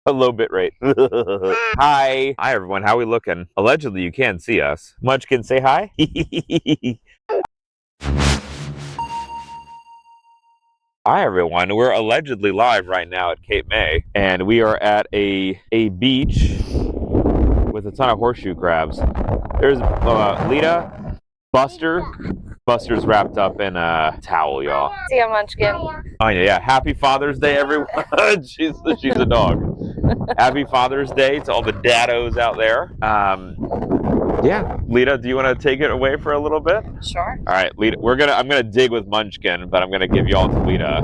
A low bit rate. Hi. Hi, everyone. How we looking? Allegedly, you can see us. Munchkin, say hi. Hi, everyone. We're allegedly live right now at Cape May, and we are at a beach with a ton of horseshoe crabs. There's Lita, Buster. Buster's wrapped up in a towel, y'all. See ya, Munchkin. Oh yeah. Happy Father's Day, everyone. she's a dog. Happy Father's Day to all the daddos out there. Yeah, Lita, do you want to take it away for a little bit? Sure. All right, Lita, I'm gonna dig with Munchkin, but I'm gonna give y'all to Lita.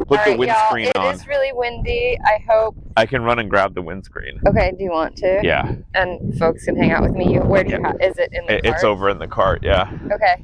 Put the windscreen on. It is really windy. I hope I can run and grab the windscreen. Okay, do you want to? Yeah. And folks can hang out with me. Where do you have? Is it in the cart? It's over in the cart, yeah. Okay.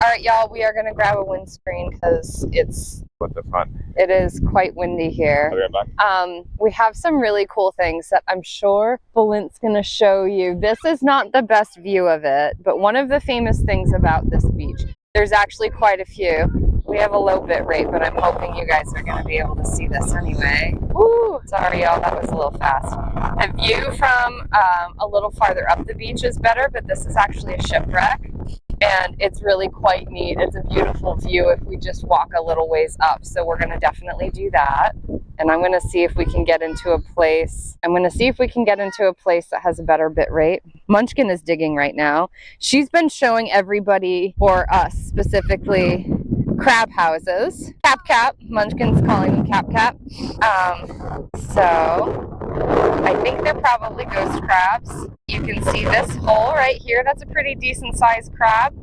All right, y'all, we are gonna grab a windscreen because it's What the fun? It is quite windy here. I'll be right back. We have some really cool things that I'm sure Balint's gonna show you. This is not the best view of it, but one of the famous things about this beach, there's actually quite a few. We have a low bit rate, but I'm hoping you guys are gonna be able to see this anyway. Woo! Sorry, y'all, that was a little fast. The view from a little farther up the beach is better, but this is actually a shipwreck. And it's really quite neat. It's a beautiful view if we just walk a little ways up. So we're gonna definitely do that. And I'm gonna see if we can get into a place. That has a better bit rate. Munchkin is digging right now. She's been showing everybody, or us specifically, crab houses. Cap. Munchkin's calling them cap. So I think they're probably ghost crabs. You can see this hole right here. That's a pretty decent sized crab.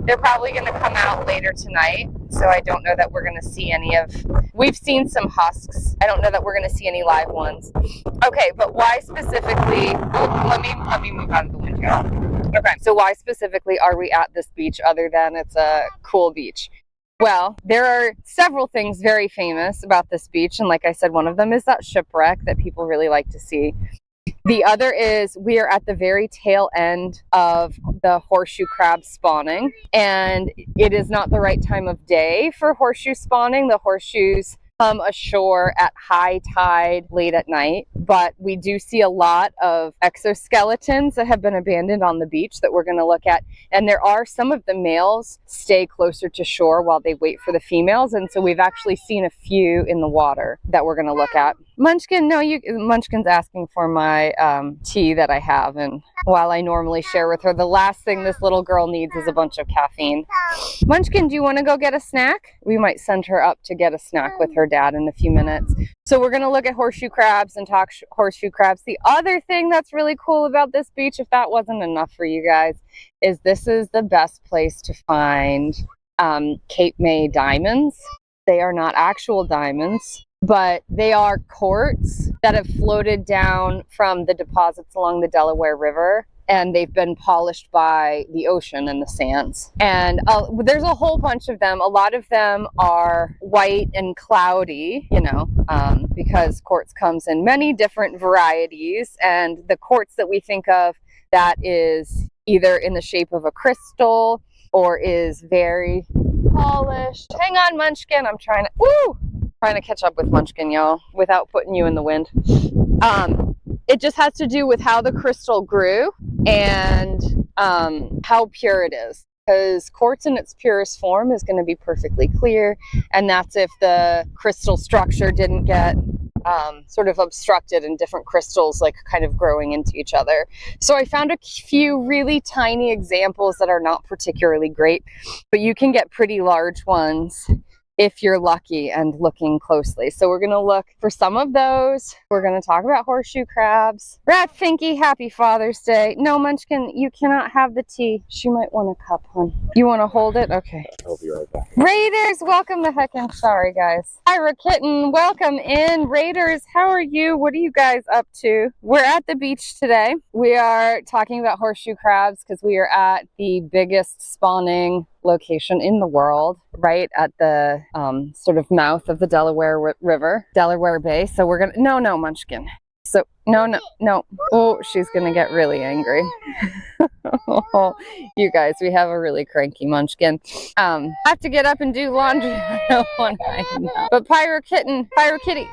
They're probably going to come out later tonight. So I don't know that we're going to see any of... We've seen some husks. I don't know that we're going to see any live ones. Okay, but why specifically... let me move out of the window. Okay, so why specifically are we at this beach other than it's a cool beach? Well, there are several things very famous about this beach, and like I said, one of them is that shipwreck that people really like to see. The other is we are at the very tail end of the horseshoe crab spawning, and it is not the right time of day for horseshoe spawning. The horseshoes come ashore at high tide late at night, but we do see a lot of exoskeletons that have been abandoned on the beach that we're going to look at, and there are some of the males stay closer to shore while they wait for the females, and so we've actually seen a few in the water that we're going to look at. Munchkin, Munchkin's asking for my tea that I have, and while I normally share with her, the last thing this little girl needs is a bunch of caffeine. Munchkin, do you want to go get a snack? We might send her up to get a snack with her dad in a few minutes. So we're going to look at horseshoe crabs and talk horseshoe crabs. The other thing that's really cool about this beach, if that wasn't enough for you guys, is this is the best place to find Cape May diamonds. They are not actual diamonds, but they are quartz that have floated down from the deposits along the Delaware River, and they've been polished by the ocean and the sands. And there's a whole bunch of them. A lot of them are white and cloudy, because quartz comes in many different varieties, and the quartz that we think of that is either in the shape of a crystal or is very polished. Hang on, Munchkin, I'm trying to catch up with Munchkin, y'all, without putting you in the wind. It just has to do with how the crystal grew and how pure it is. Because quartz in its purest form is going to be perfectly clear, and that's if the crystal structure didn't get sort of obstructed and different crystals like kind of growing into each other. So I found a few really tiny examples that are not particularly great, but you can get pretty large ones if you're lucky and looking closely. So we're gonna look for some of those. We're gonna talk about horseshoe crabs. Rat Finky, happy Father's Day. No, Munchkin, you cannot have the tea. She might want a cup, hon. You wanna hold it? Okay. I'll be right back. Raiders, welcome the heck in. Sorry, guys. Ira Kitten, welcome in. Raiders, how are you? What are you guys up to? We're at the beach today. We are talking about horseshoe crabs because we are at the biggest spawning location in the world, right at the sort of mouth of the Delaware River, Delaware Bay. So we're gonna, no, Munchkin. So, no. Oh, she's gonna get really angry. You guys, we have a really cranky Munchkin. Have to get up and do laundry. I know. But Pyro Kitty,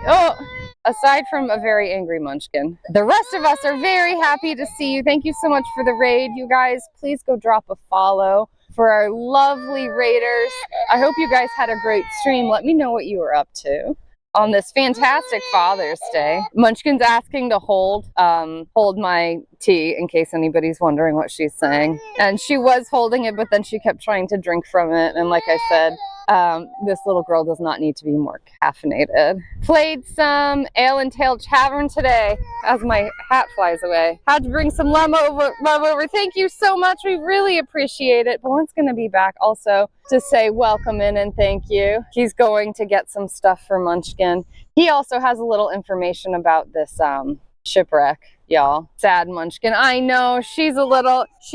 aside from a very angry Munchkin, the rest of us are very happy to see you. Thank you so much for the raid. You guys, please go drop a follow for our lovely raiders. I hope you guys had a great stream. Let me know what you were up to on this fantastic Father's Day. Munchkin's asking to hold my tea in case anybody's wondering what she's saying. And she was holding it, but then she kept trying to drink from it. And like I said, this little girl does not need to be more caffeinated. Played some Ale and Tail Tavern today as my hat flies away. Had to bring some love over. Thank you so much. We really appreciate it. Balint's going to be back also to say welcome in and thank you. He's going to get some stuff for Munchkin. He also has a little information about this shipwreck, y'all. Sad Munchkin. I know, she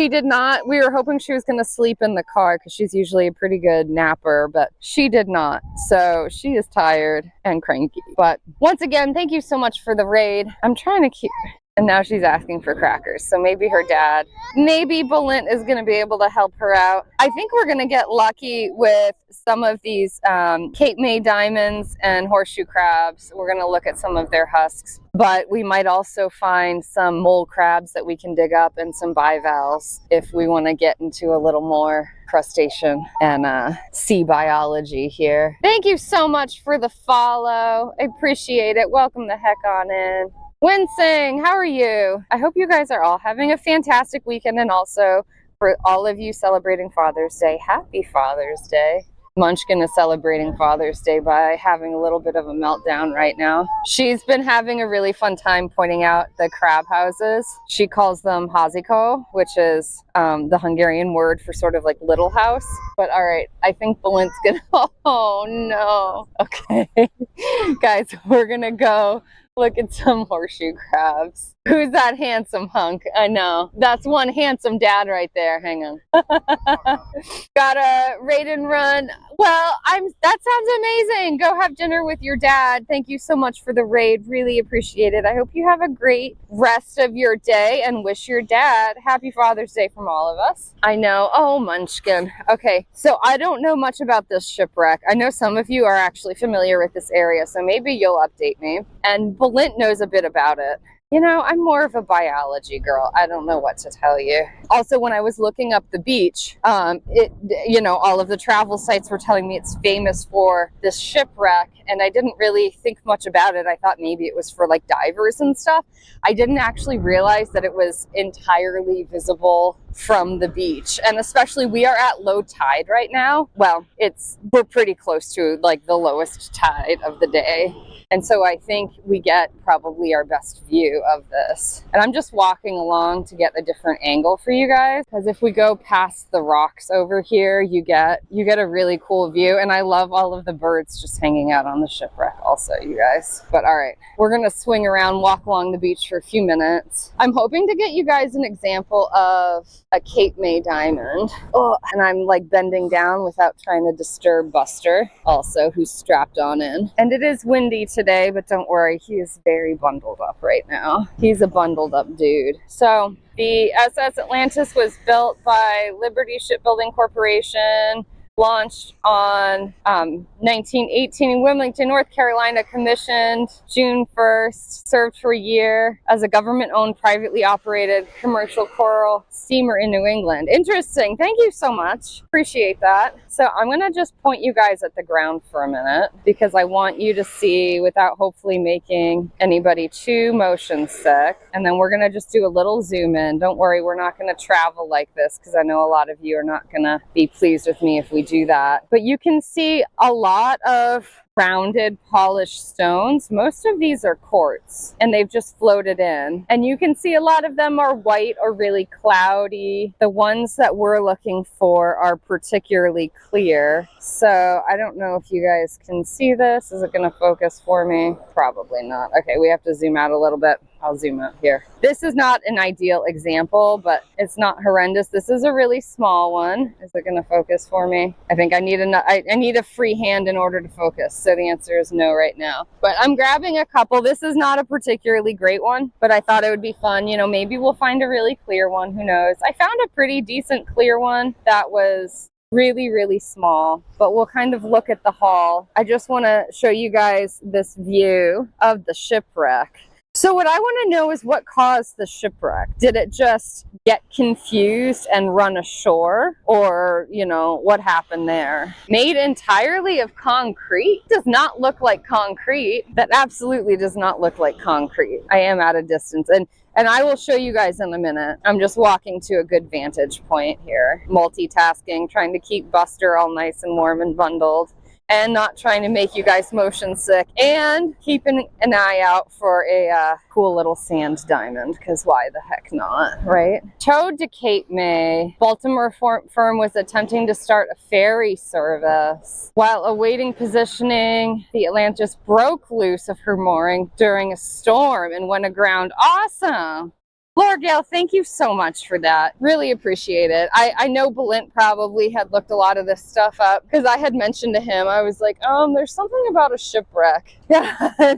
did not, we were hoping she was going to sleep in the car because she's usually a pretty good napper, but she did not. So she is tired and cranky. But once again, thank you so much for the raid. I'm trying to keep... And now she's asking for crackers. So maybe her dad, maybe Balint is going to be able to help her out. I think we're going to get lucky with some of these Cape May diamonds and horseshoe crabs. We're going to look at some of their husks. But we might also find some mole crabs that we can dig up and some bivalves if we want to get into a little more crustacean and sea biology here. Thank you so much for the follow. I appreciate it. Welcome the heck on in. Winsing, how are you? I hope you guys are all having a fantastic weekend, and also for all of you celebrating Father's Day, happy Father's Day. Munchkin is celebrating Father's Day by having a little bit of a meltdown right now. She's been having a really fun time pointing out the crab houses. She calls them haziko, which is the Hungarian word for sort of like little house. But all right, I think Balint's gonna, oh no. Okay, guys, we're gonna go look at some horseshoe crabs. Who's that handsome hunk? I know. That's one handsome dad right there. Hang on. Got a raid and run. Well, that sounds amazing. Go have dinner with your dad. Thank you so much for the raid. Really appreciate it. I hope you have a great rest of your day and wish your dad happy Father's Day from all of us. I know. Oh, Munchkin. Okay, so I don't know much about this shipwreck. I know some of you are actually familiar with this area, so maybe you'll update me. And Balint knows a bit about it. You know, I'm more of a biology girl. I don't know what to tell you. Also, when I was looking up the beach, all of the travel sites were telling me it's famous for this shipwreck, and I didn't really think much about it. I thought maybe it was for like divers and stuff. I didn't actually realize that it was entirely visible from the beach, and especially we are at low tide right now. Well, we're pretty close to like the lowest tide of the day. And so I think we get probably our best view of this. And I'm just walking along to get a different angle for you guys, because if we go past the rocks over here, you get a really cool view. And I love all of the birds just hanging out on the shipwreck also, you guys. But all right, we're gonna swing around, walk along the beach for a few minutes. I'm hoping to get you guys an example of a Cape May diamond. Oh, and I'm like bending down without trying to disturb Buster also, who's strapped on in. And it is windy today, but don't worry, he is very bundled up right now. He's a bundled up dude. So the SS Atlantis was built by Liberty Shipbuilding Corporation, launched on 1918 in Wilmington, North Carolina, commissioned June 1st, served for a year as a government-owned, privately operated commercial coral steamer in New England. Interesting. Thank you so much. Appreciate that. So I'm going to just point you guys at the ground for a minute because I want you to see without hopefully making anybody too motion sick. And then we're going to just do a little zoom in. Don't worry, we're not going to travel like this because I know a lot of you are not going to be pleased with me if we do that. But you can see a lot of rounded polished stones. Most of these are quartz and they've just floated in, and you can see a lot of them are white or really cloudy. The ones that we're looking for are particularly clear. So I don't know if you guys can see this. Is it going to focus for me? Probably not. Okay, we have to zoom out a little bit. I'll zoom out here. This is not an ideal example, but it's not horrendous. This is a really small one. Is it going to focus for me? I think I need a free hand in order to focus. So the answer is no right now. But I'm grabbing a couple. This is not a particularly great one, but I thought it would be fun. You know, maybe we'll find a really clear one. Who knows? I found a pretty decent clear one that was Really, really small, but we'll kind of look at the hull. I just want to show you guys this view of the shipwreck. So what I want to know is what caused the shipwreck. Did it just get confused and run ashore? Or, you know, what happened there? Made entirely of concrete? Does not look like concrete. That absolutely does not look like concrete. I am at a distance, and I will show you guys in a minute. I'm just walking to a good vantage point here. Multitasking, trying to keep Buster all nice and warm and bundled, and not trying to make you guys motion sick, and keeping an eye out for a cool little sand diamond, because why the heck not, right? Towed to Cape May, Baltimore firm was attempting to start a ferry service. While awaiting positioning, the Atlantis broke loose of her mooring during a storm and went aground. Awesome! Laura Gale, thank you so much for that. Really appreciate it. I know Balint probably had looked a lot of this stuff up, because I had mentioned to him, I was like, there's something about a shipwreck. Yeah.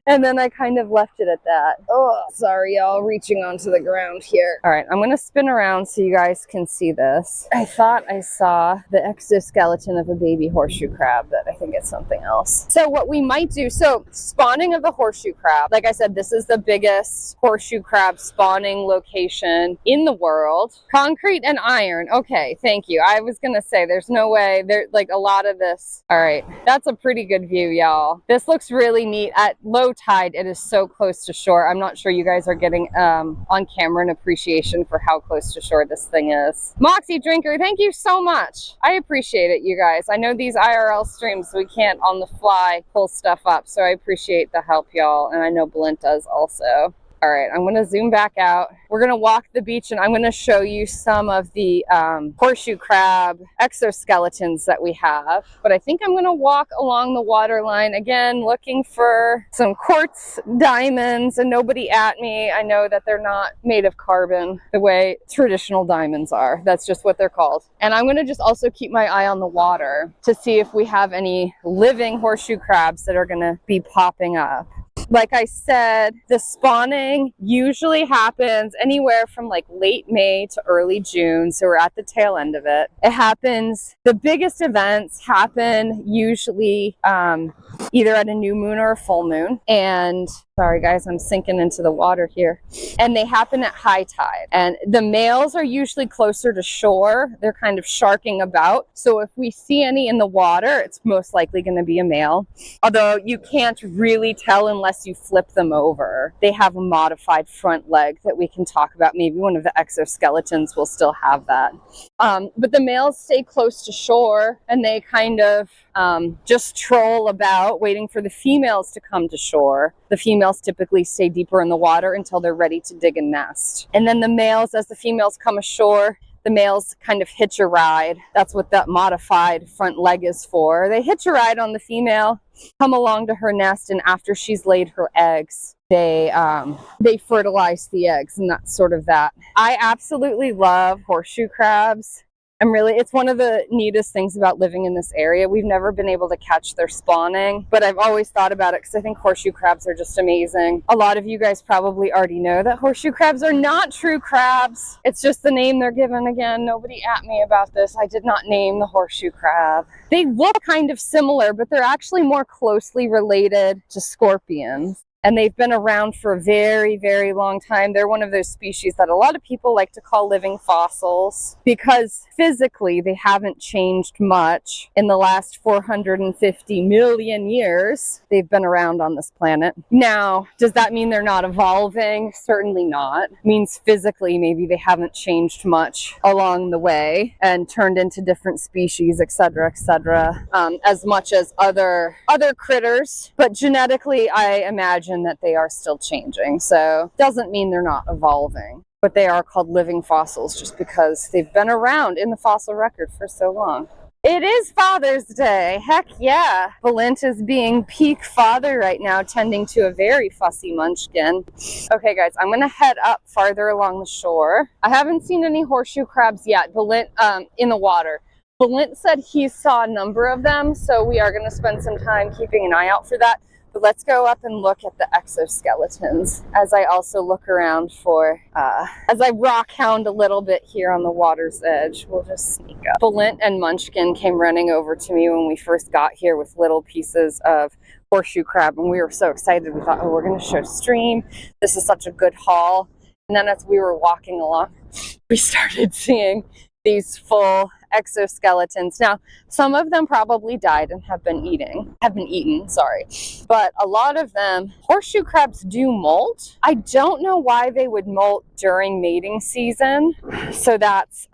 And then I kind of left it at that. Oh, sorry, y'all, reaching onto the ground here. All right, I'm gonna spin around so you guys can see this. I thought I saw the exoskeleton of a baby horseshoe crab, but I think it's something else. So what we might do, so spawning of the horseshoe crab, like I said, this is the biggest horseshoe crab spawning location in the world. Concrete and iron. Okay, thank you. I was gonna say, there's no way, there, like a lot of this. All right, that's a pretty good view, y'all. This looks really neat. At low tide, it is so close to shore. I'm not sure you guys are getting on camera an appreciation for how close to shore this thing is. Moxie Drinker, thank you so much. I appreciate it, you guys. I know these IRL streams, we can't on the fly pull stuff up, so I appreciate the help, y'all, and I know Balint does also. All right, I'm gonna zoom back out. We're gonna walk the beach, and I'm gonna show you some of the horseshoe crab exoskeletons that we have. But I think I'm gonna walk along the water line again, looking for some quartz diamonds, and nobody at me. I know that they're not made of carbon the way traditional diamonds are. That's just what they're called. And I'm gonna just also keep my eye on the water to see if we have any living horseshoe crabs that are gonna be popping up. Like I said, the spawning usually happens anywhere from like late May to early June, so we're at the tail end of it. It happens, the biggest events happen usually either at a new moon or a full moon. And sorry guys, I'm sinking into the water here. And they happen at high tide. And the males are usually closer to shore. They're kind of sharking about. So if we see any in the water, it's most likely going to be a male. Although you can't really tell unless you flip them over. They have a modified front leg that we can talk about. Maybe one of the exoskeletons will still have that. But the males stay close to shore, and they kind of just troll about waiting for the females to come to shore. The females typically stay deeper in the water until they're ready to dig a nest. And then the males, as the females come ashore, the males kind of hitch a ride. That's what that modified front leg is for. They hitch a ride on the female, come along to her nest, and after she's laid her eggs, they fertilize the eggs, and that's sort of that. I absolutely love horseshoe crabs. It's one of the neatest things about living in this area. We've never been able to catch their spawning, but I've always thought about it because I think horseshoe crabs are just amazing. A lot of you guys probably already know that horseshoe crabs are not true crabs. It's just the name they're given. Again, nobody at me about this. I did not name the horseshoe crab. They look kind of similar, but they're actually more closely related to scorpions. And they've been around for a very, very long time. They're one of those species that a lot of people like to call living fossils because physically they haven't changed much in the last 450 million years they've been around on this planet. Now, does that mean they're not evolving? Certainly not. It means physically maybe they haven't changed much along the way and turned into different species, etc., as much as other critters. But genetically, I imagine that they are still changing. So doesn't mean they're not evolving, but they are called living fossils just because they've been around in the fossil record for so long. It is Father's Day. Heck yeah. Balint is being peak father right now, tending to a very fussy munchkin. Okay guys, I'm gonna head up farther along the shore. I haven't seen any horseshoe crabs yet, Balint in the water. Balint said he saw a number of them, so we are gonna spend some time keeping an eye out for that. But let's go up and look at the exoskeletons as I also look around for, as I rock hound a little bit here on the water's edge. We'll just sneak up. Balint and Munchkin came running over to me when we first got here with little pieces of horseshoe crab, and we were so excited. We thought, oh, we're going to show stream. This is such a good haul. And then as we were walking along, we started seeing these full exoskeletons. Now, some of them probably died and have been eaten, sorry. But a lot of them, horseshoe crabs do molt. I don't know why they would molt during mating season. So that's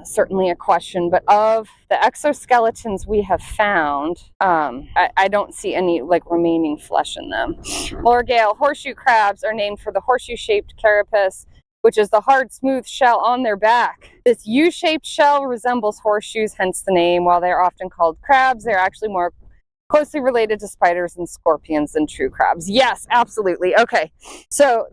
certainly a question. But of the exoskeletons we have found, I don't see any like remaining flesh in them. Laura Gale, horseshoe crabs are named for the horseshoe-shaped carapace, which is the hard, smooth shell on their back. This U-shaped shell resembles horseshoes, hence the name. While they're often called crabs, they're actually more closely related to spiders and scorpions than true crabs. Yes, absolutely. Okay, so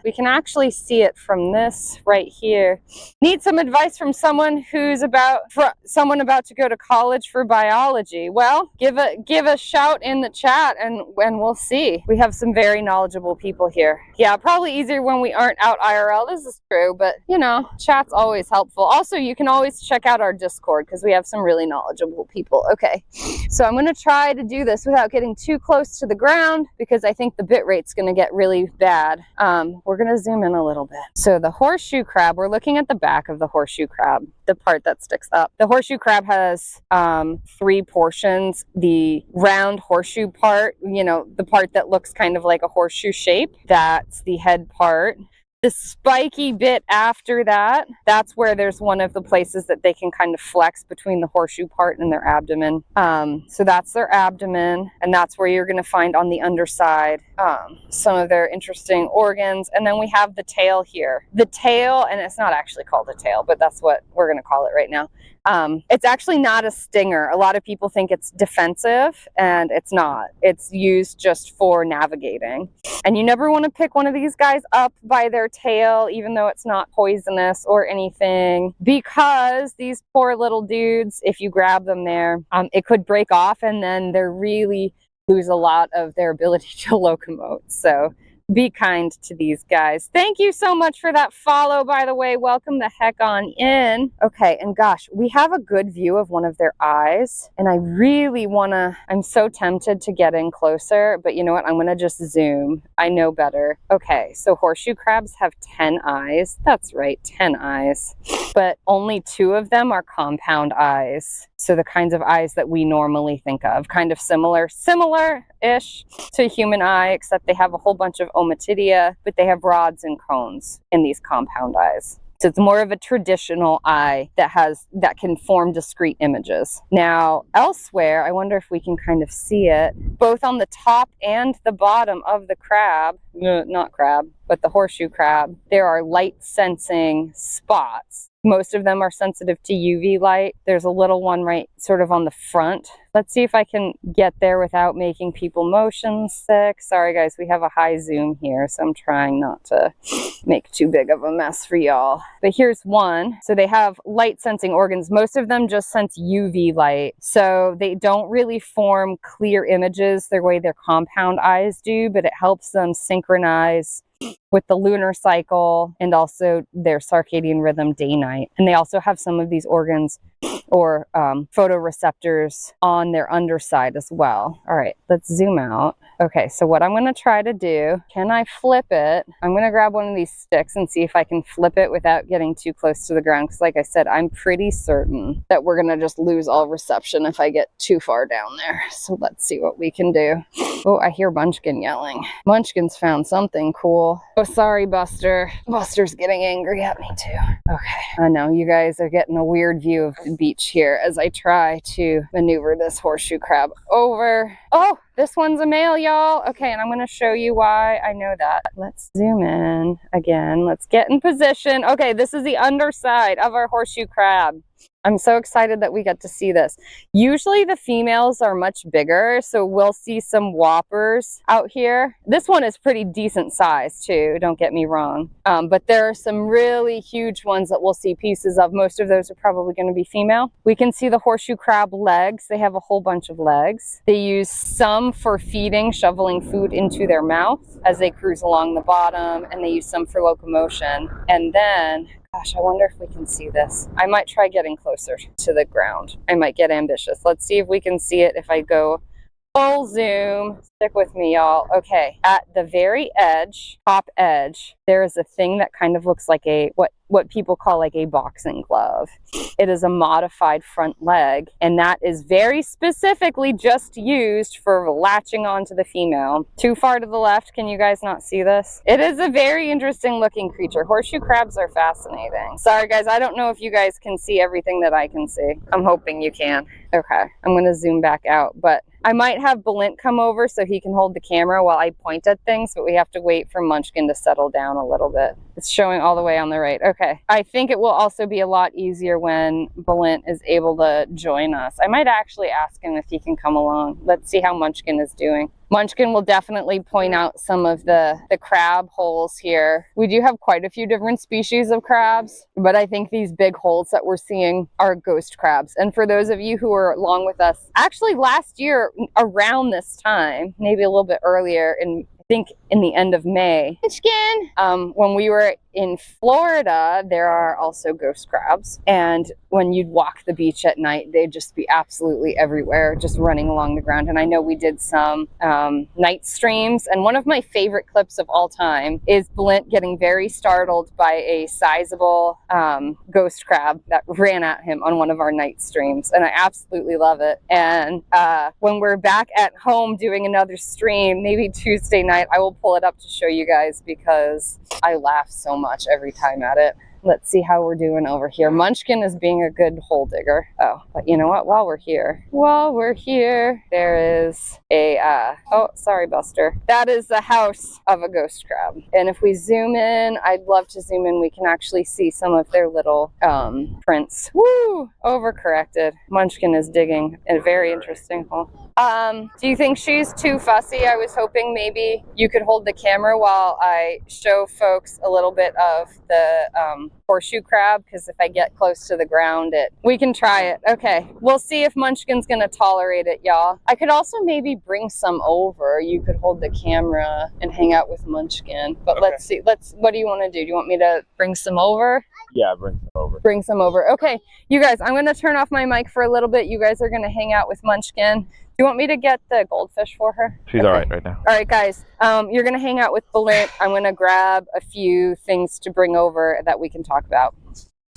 we can actually see it from this right here. Need some advice from someone who's about to go to college for biology. Well, give a shout in the chat and we'll see. We have some very knowledgeable people here. Yeah, probably easier when we aren't out IRL. This is true, but you know, chat's always helpful. Also, you can always check out our Discord because we have some really knowledgeable people. Okay, so I'm gonna try to do this without getting too close to the ground because I think the bit rate's going to get really bad. We're going to zoom in a little bit. So the horseshoe crab, we're looking at the back of the horseshoe crab, the part that sticks up. The horseshoe crab has 3 portions. The round horseshoe part, you know, the part that looks kind of like a horseshoe shape, that's the head part. The spiky bit after that, that's where there's one of the places that they can kind of flex between the horseshoe part and their abdomen. So that's their abdomen, and that's where you're going to find on the underside some of their interesting organs. And then we have the tail here. The tail, and it's not actually called a tail, but that's what we're going to call it right now. It's actually not a stinger. A lot of people think it's defensive, and it's not. It's used just for navigating. And you never want to pick one of these guys up by their tail, even though it's not poisonous or anything, because these poor little dudes, if you grab them there, it could break off, and then they really lose a lot of their ability to locomote. So be kind to these guys. Thank you so much for that follow, by the way. Welcome the heck on in. Okay, and gosh, we have a good view of one of their eyes, and I really I'm so tempted to get in closer, but you know what? I'm gonna just zoom. I know better. Okay, so horseshoe crabs have 10 eyes. That's right, 10 eyes. But only 2 of them are compound eyes. So the kinds of eyes that we normally think of, kind of similar-ish to a human eye, except they have a whole bunch of ommatidia, but they have rods and cones in these compound eyes. So it's more of a traditional eye that can form discrete images. Now, elsewhere, I wonder if we can kind of see it, both on the top and the bottom of the crab, not crab, but the horseshoe crab, there are light sensing spots. Most of them are sensitive to UV light. There's a little one right sort of on the front. Let's see if I can get there without making people motion sick. Sorry guys, we have a high zoom here, so I'm trying not to make too big of a mess for y'all. But here's one. So they have light sensing organs. Most of them just sense UV light. So they don't really form clear images the way their compound eyes do, but it helps them synchronize with the lunar cycle and also their circadian rhythm day-night. And they also have some of these organs or photoreceptors on their underside as well. All right, let's zoom out. Okay, so what I'm going to try to do, can I flip it? I'm going to grab one of these sticks and see if I can flip it without getting too close to the ground, because like I said, I'm pretty certain that we're going to just lose all reception if I get too far down there. So let's see what we can do. Oh, I hear Munchkin yelling. Munchkin's found something cool. Oh, sorry, Buster. Buster's getting angry at me too. Okay, I know you guys are getting a weird view of the beach here as I try to maneuver this horseshoe crab over. Oh, this one's a male, y'all. Okay, and I'm going to show you why I know that. Let's zoom in again. Let's get in position. Okay, this is the underside of our horseshoe crab. I'm so excited that we get to see this. Usually the females are much bigger, so we'll see some whoppers out here. This one is pretty decent size too, don't get me wrong. But there are some really huge ones that we'll see pieces of. Most of those are probably going to be female. We can see the horseshoe crab legs. They have a whole bunch of legs. They use some for feeding, shoveling food into their mouth as they cruise along the bottom, and they use some for locomotion. And then, gosh, I wonder if we can see this. I might try getting closer to the ground. I might get ambitious. Let's see if we can see it if I go full zoom. Stick with me, y'all. Okay, at the very edge, top edge, there is a thing that kind of looks like a, what people call like a boxing glove. It is a modified front leg, and that is very specifically just used for latching onto the female. Too far to the left, can you guys not see this? It is a very interesting looking creature. Horseshoe crabs are fascinating. Sorry guys, I don't know if you guys can see everything that I can see. I'm hoping you can. Okay, I'm gonna zoom back out, but I might have Balint come over so he can hold the camera while I point at things, but we have to wait for Munchkin to settle down a little bit. It's showing all the way on the right. Okay, I think it will also be a lot easier when Balint is able to join us. I might actually ask him if he can come along. Let's see how Munchkin is doing. Munchkin will definitely point out some of the crab holes here. We do have quite a few different species of crabs, but I think these big holes that we're seeing are ghost crabs. And for those of you who are along with us, actually last year around this time, maybe a little bit earlier, I think in the end of May, when we were in Florida, there are also ghost crabs. And when you'd walk the beach at night, they'd just be absolutely everywhere, just running along the ground. And I know we did some night streams. And one of my favorite clips of all time is Balint getting very startled by a sizable ghost crab that ran at him on one of our night streams. And I absolutely love it. And when we're back at home doing another stream, maybe Tuesday night, I will pull it up to show you guys because I laugh so much every time at it. Let's see how we're doing over here. Munchkin is being a good hole digger. Oh, but you know what? While we're here, there is a, oh, sorry, Buster. That is the house of a ghost crab. And if we zoom in, I'd love to zoom in. We can actually see some of their little prints. Woo! Overcorrected. Munchkin is digging a very interesting hole. Do you think she's too fussy? I was hoping maybe you could hold the camera while I show folks a little bit of the horseshoe crab, because if I get close to the ground, we can try it. Okay, we'll see if Munchkin's gonna tolerate it, y'all. I could also maybe bring some over. You could hold the camera and hang out with Munchkin. But okay. Let's see. What do you want to do? Do you want me to bring some over? Yeah, bring some over. Bring some over. Okay, you guys, I'm gonna turn off my mic for a little bit. You guys are gonna hang out with Munchkin. Do you want me to get the goldfish for her? She's all right now. All right, guys. You're going to hang out with Balint. I'm going to grab a few things to bring over that we can talk about.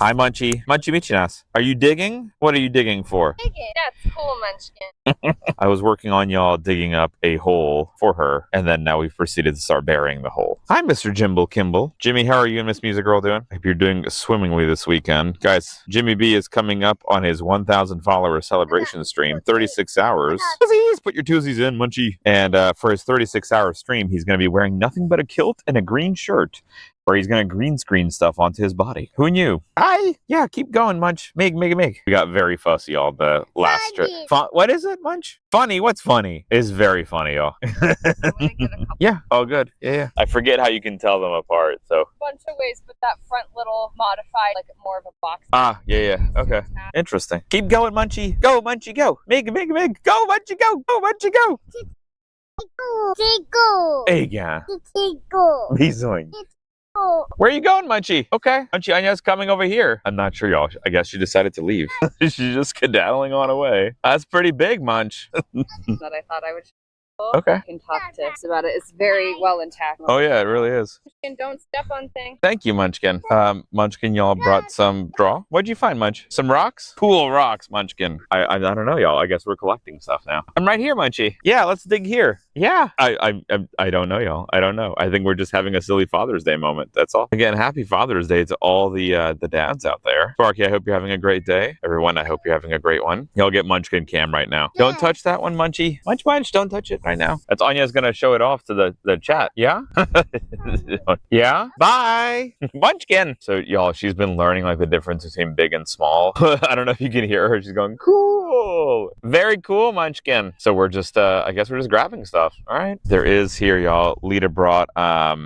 Hi, Munchie. Munchie Michinas. Are you digging? What are you digging for? Digging. That's cool, Munchkin. I was working on y'all digging up a hole for her, and then now we've proceeded to start burying the hole. Hi, Mr. Jimble Kimball. Jimmy, how are you and Miss Music Girl doing? Hope you're doing swimmingly this weekend. Guys, Jimmy B is coming up on his 1,000 follower celebration stream, 36 hours. Please put your twosies in, Munchie. And for his 36-hour stream, he's going to be wearing nothing but a kilt and a green shirt, where he's going to green screen stuff onto his body. Who knew? Hi. Yeah, keep going, Munch. Mig. We got very fussy all the last strip. What is it, Munch? Funny? What's funny? It's very funny, y'all. Yeah, all good. Yeah. I forget how you can tell them apart, so. Bunch of ways, but that front little modified, like more of a box. Ah, yeah. Okay. Interesting. Keep going, Munchie. Go, Munchie, go. Mig. Go, Munchie, go. Go, Munchie, go. Hey, yeah. Bisoing. Where are you going, Munchie? Okay. Munchie Anya's coming over here. I'm not sure, y'all. I guess she decided to leave. She's just skedaddling on away. That's pretty big, Munch. That I thought I would show. Okay. I can talk to us about it. It's very well intact. Oh, yeah, it really is. Munchkin, don't step on things. Thank you, Munchkin. Munchkin, y'all brought some draw. What'd you find, Munch? Some rocks? Cool rocks, Munchkin. I don't know, y'all. I guess we're collecting stuff now. I'm right here, Munchie. Yeah, let's dig here. Yeah, I don't know, y'all. I don't know. I think we're just having a silly Father's Day moment. That's all. Again, happy Father's Day to all the dads out there. Sparky, I hope you're having a great day. Everyone, I hope you're having a great one. Y'all get Munchkin cam right now. Don't touch that one, Munchie. Munch, don't touch it right now. That's Anya's gonna show it off to the chat. Yeah? Yeah? Bye! Munchkin! So, y'all, she's been learning like the difference between big and small. I don't know if you can hear her. She's going, cool! Very cool, Munchkin. So we're just, I guess we're just grabbing stuff. All right. There is here, y'all. Lita brought a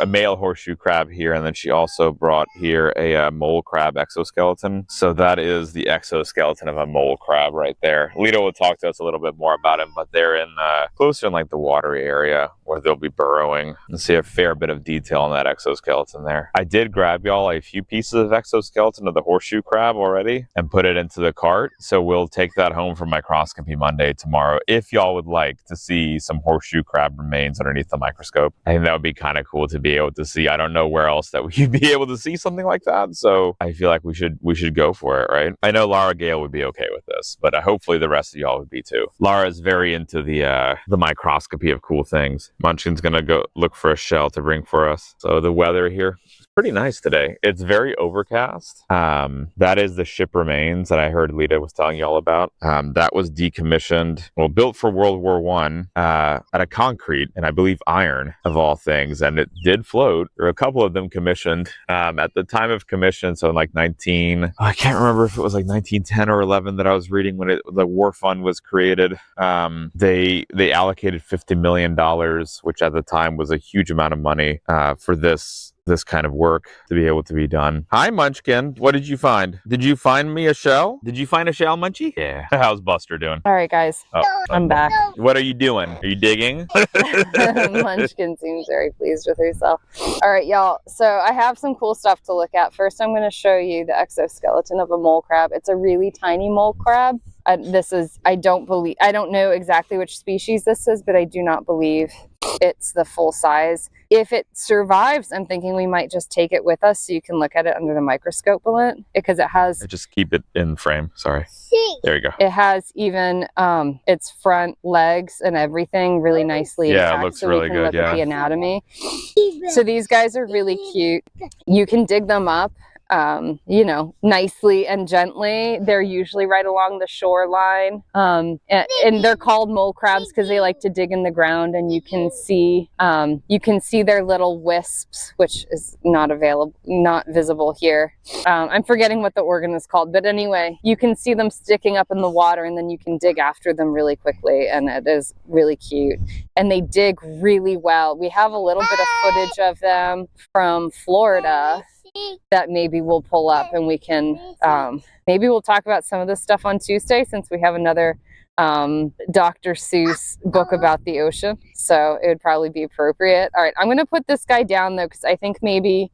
male horseshoe crab here, and then she also brought here a mole crab exoskeleton. So that is the exoskeleton of a mole crab right there. Lita will talk to us a little bit more about him, but they're in closer in like the watery area where they'll be burrowing, and see a fair bit of detail in that exoskeleton there. I did grab y'all a few pieces of exoskeleton of the horseshoe crab already and put it into the cart. So we'll take that home for Microscopy Monday tomorrow if y'all would like to see some horseshoe crab remains underneath the microscope. I think that would be kind of cool to be able to see. I don't know where else that we'd be able to see something like that, so I feel like we should go for it, right? I know Lara Gale would be okay with this, but hopefully the rest of y'all would be too. Lara is very into the microscopy of cool things. Munchkin's gonna go look for a shell to bring for us. So the weather here is pretty nice today. It's very overcast. That is the ship remains that I heard Lita was telling y'all about. That was decommissioned, well, built for World War I out of concrete and I believe iron of all things, and it did float. There were a couple of them commissioned at the time of commission. So in like I can't remember if it was like 1910 or 11 that I was reading when the war fund was created. They allocated $50 million, which at the time was a huge amount of money for this kind of work to be able to be done. Hi, Munchkin. What did you find? Did you find me a shell? Did you find a shell, Munchie? Yeah. How's Buster doing? All right, guys. Oh, I'm back. What are you doing? Are you digging? Munchkin seems very pleased with herself. All right, y'all. So I have some cool stuff to look at. First, I'm going to show you the exoskeleton of a mole crab. It's a really tiny mole crab. I don't know exactly which species this is, but I do not believe it's the full size. If it survives, I'm thinking we might just take it with us so you can look at it under the microscope, Balint, because it has... Just keep it in frame. Sorry. There you go. It has even its front legs and everything really nicely intact. Yeah, it looks so really we can good, look yeah. at the anatomy. So these guys are really cute. You can dig them up. Nicely and gently. They're usually right along the shoreline. And they're called mole crabs because they like to dig in the ground, and you can see their little wisps, which is not visible here. I'm forgetting what the organ is called, but anyway, you can see them sticking up in the water, and then you can dig after them really quickly, and it is really cute. And they dig really well. We have a little bit of footage of them from Florida that maybe we'll pull up, and we can maybe we'll talk about some of this stuff on Tuesday, since we have another Dr. Seuss book about the ocean, so it would probably be appropriate. All right, I'm going to put this guy down though, because I think maybe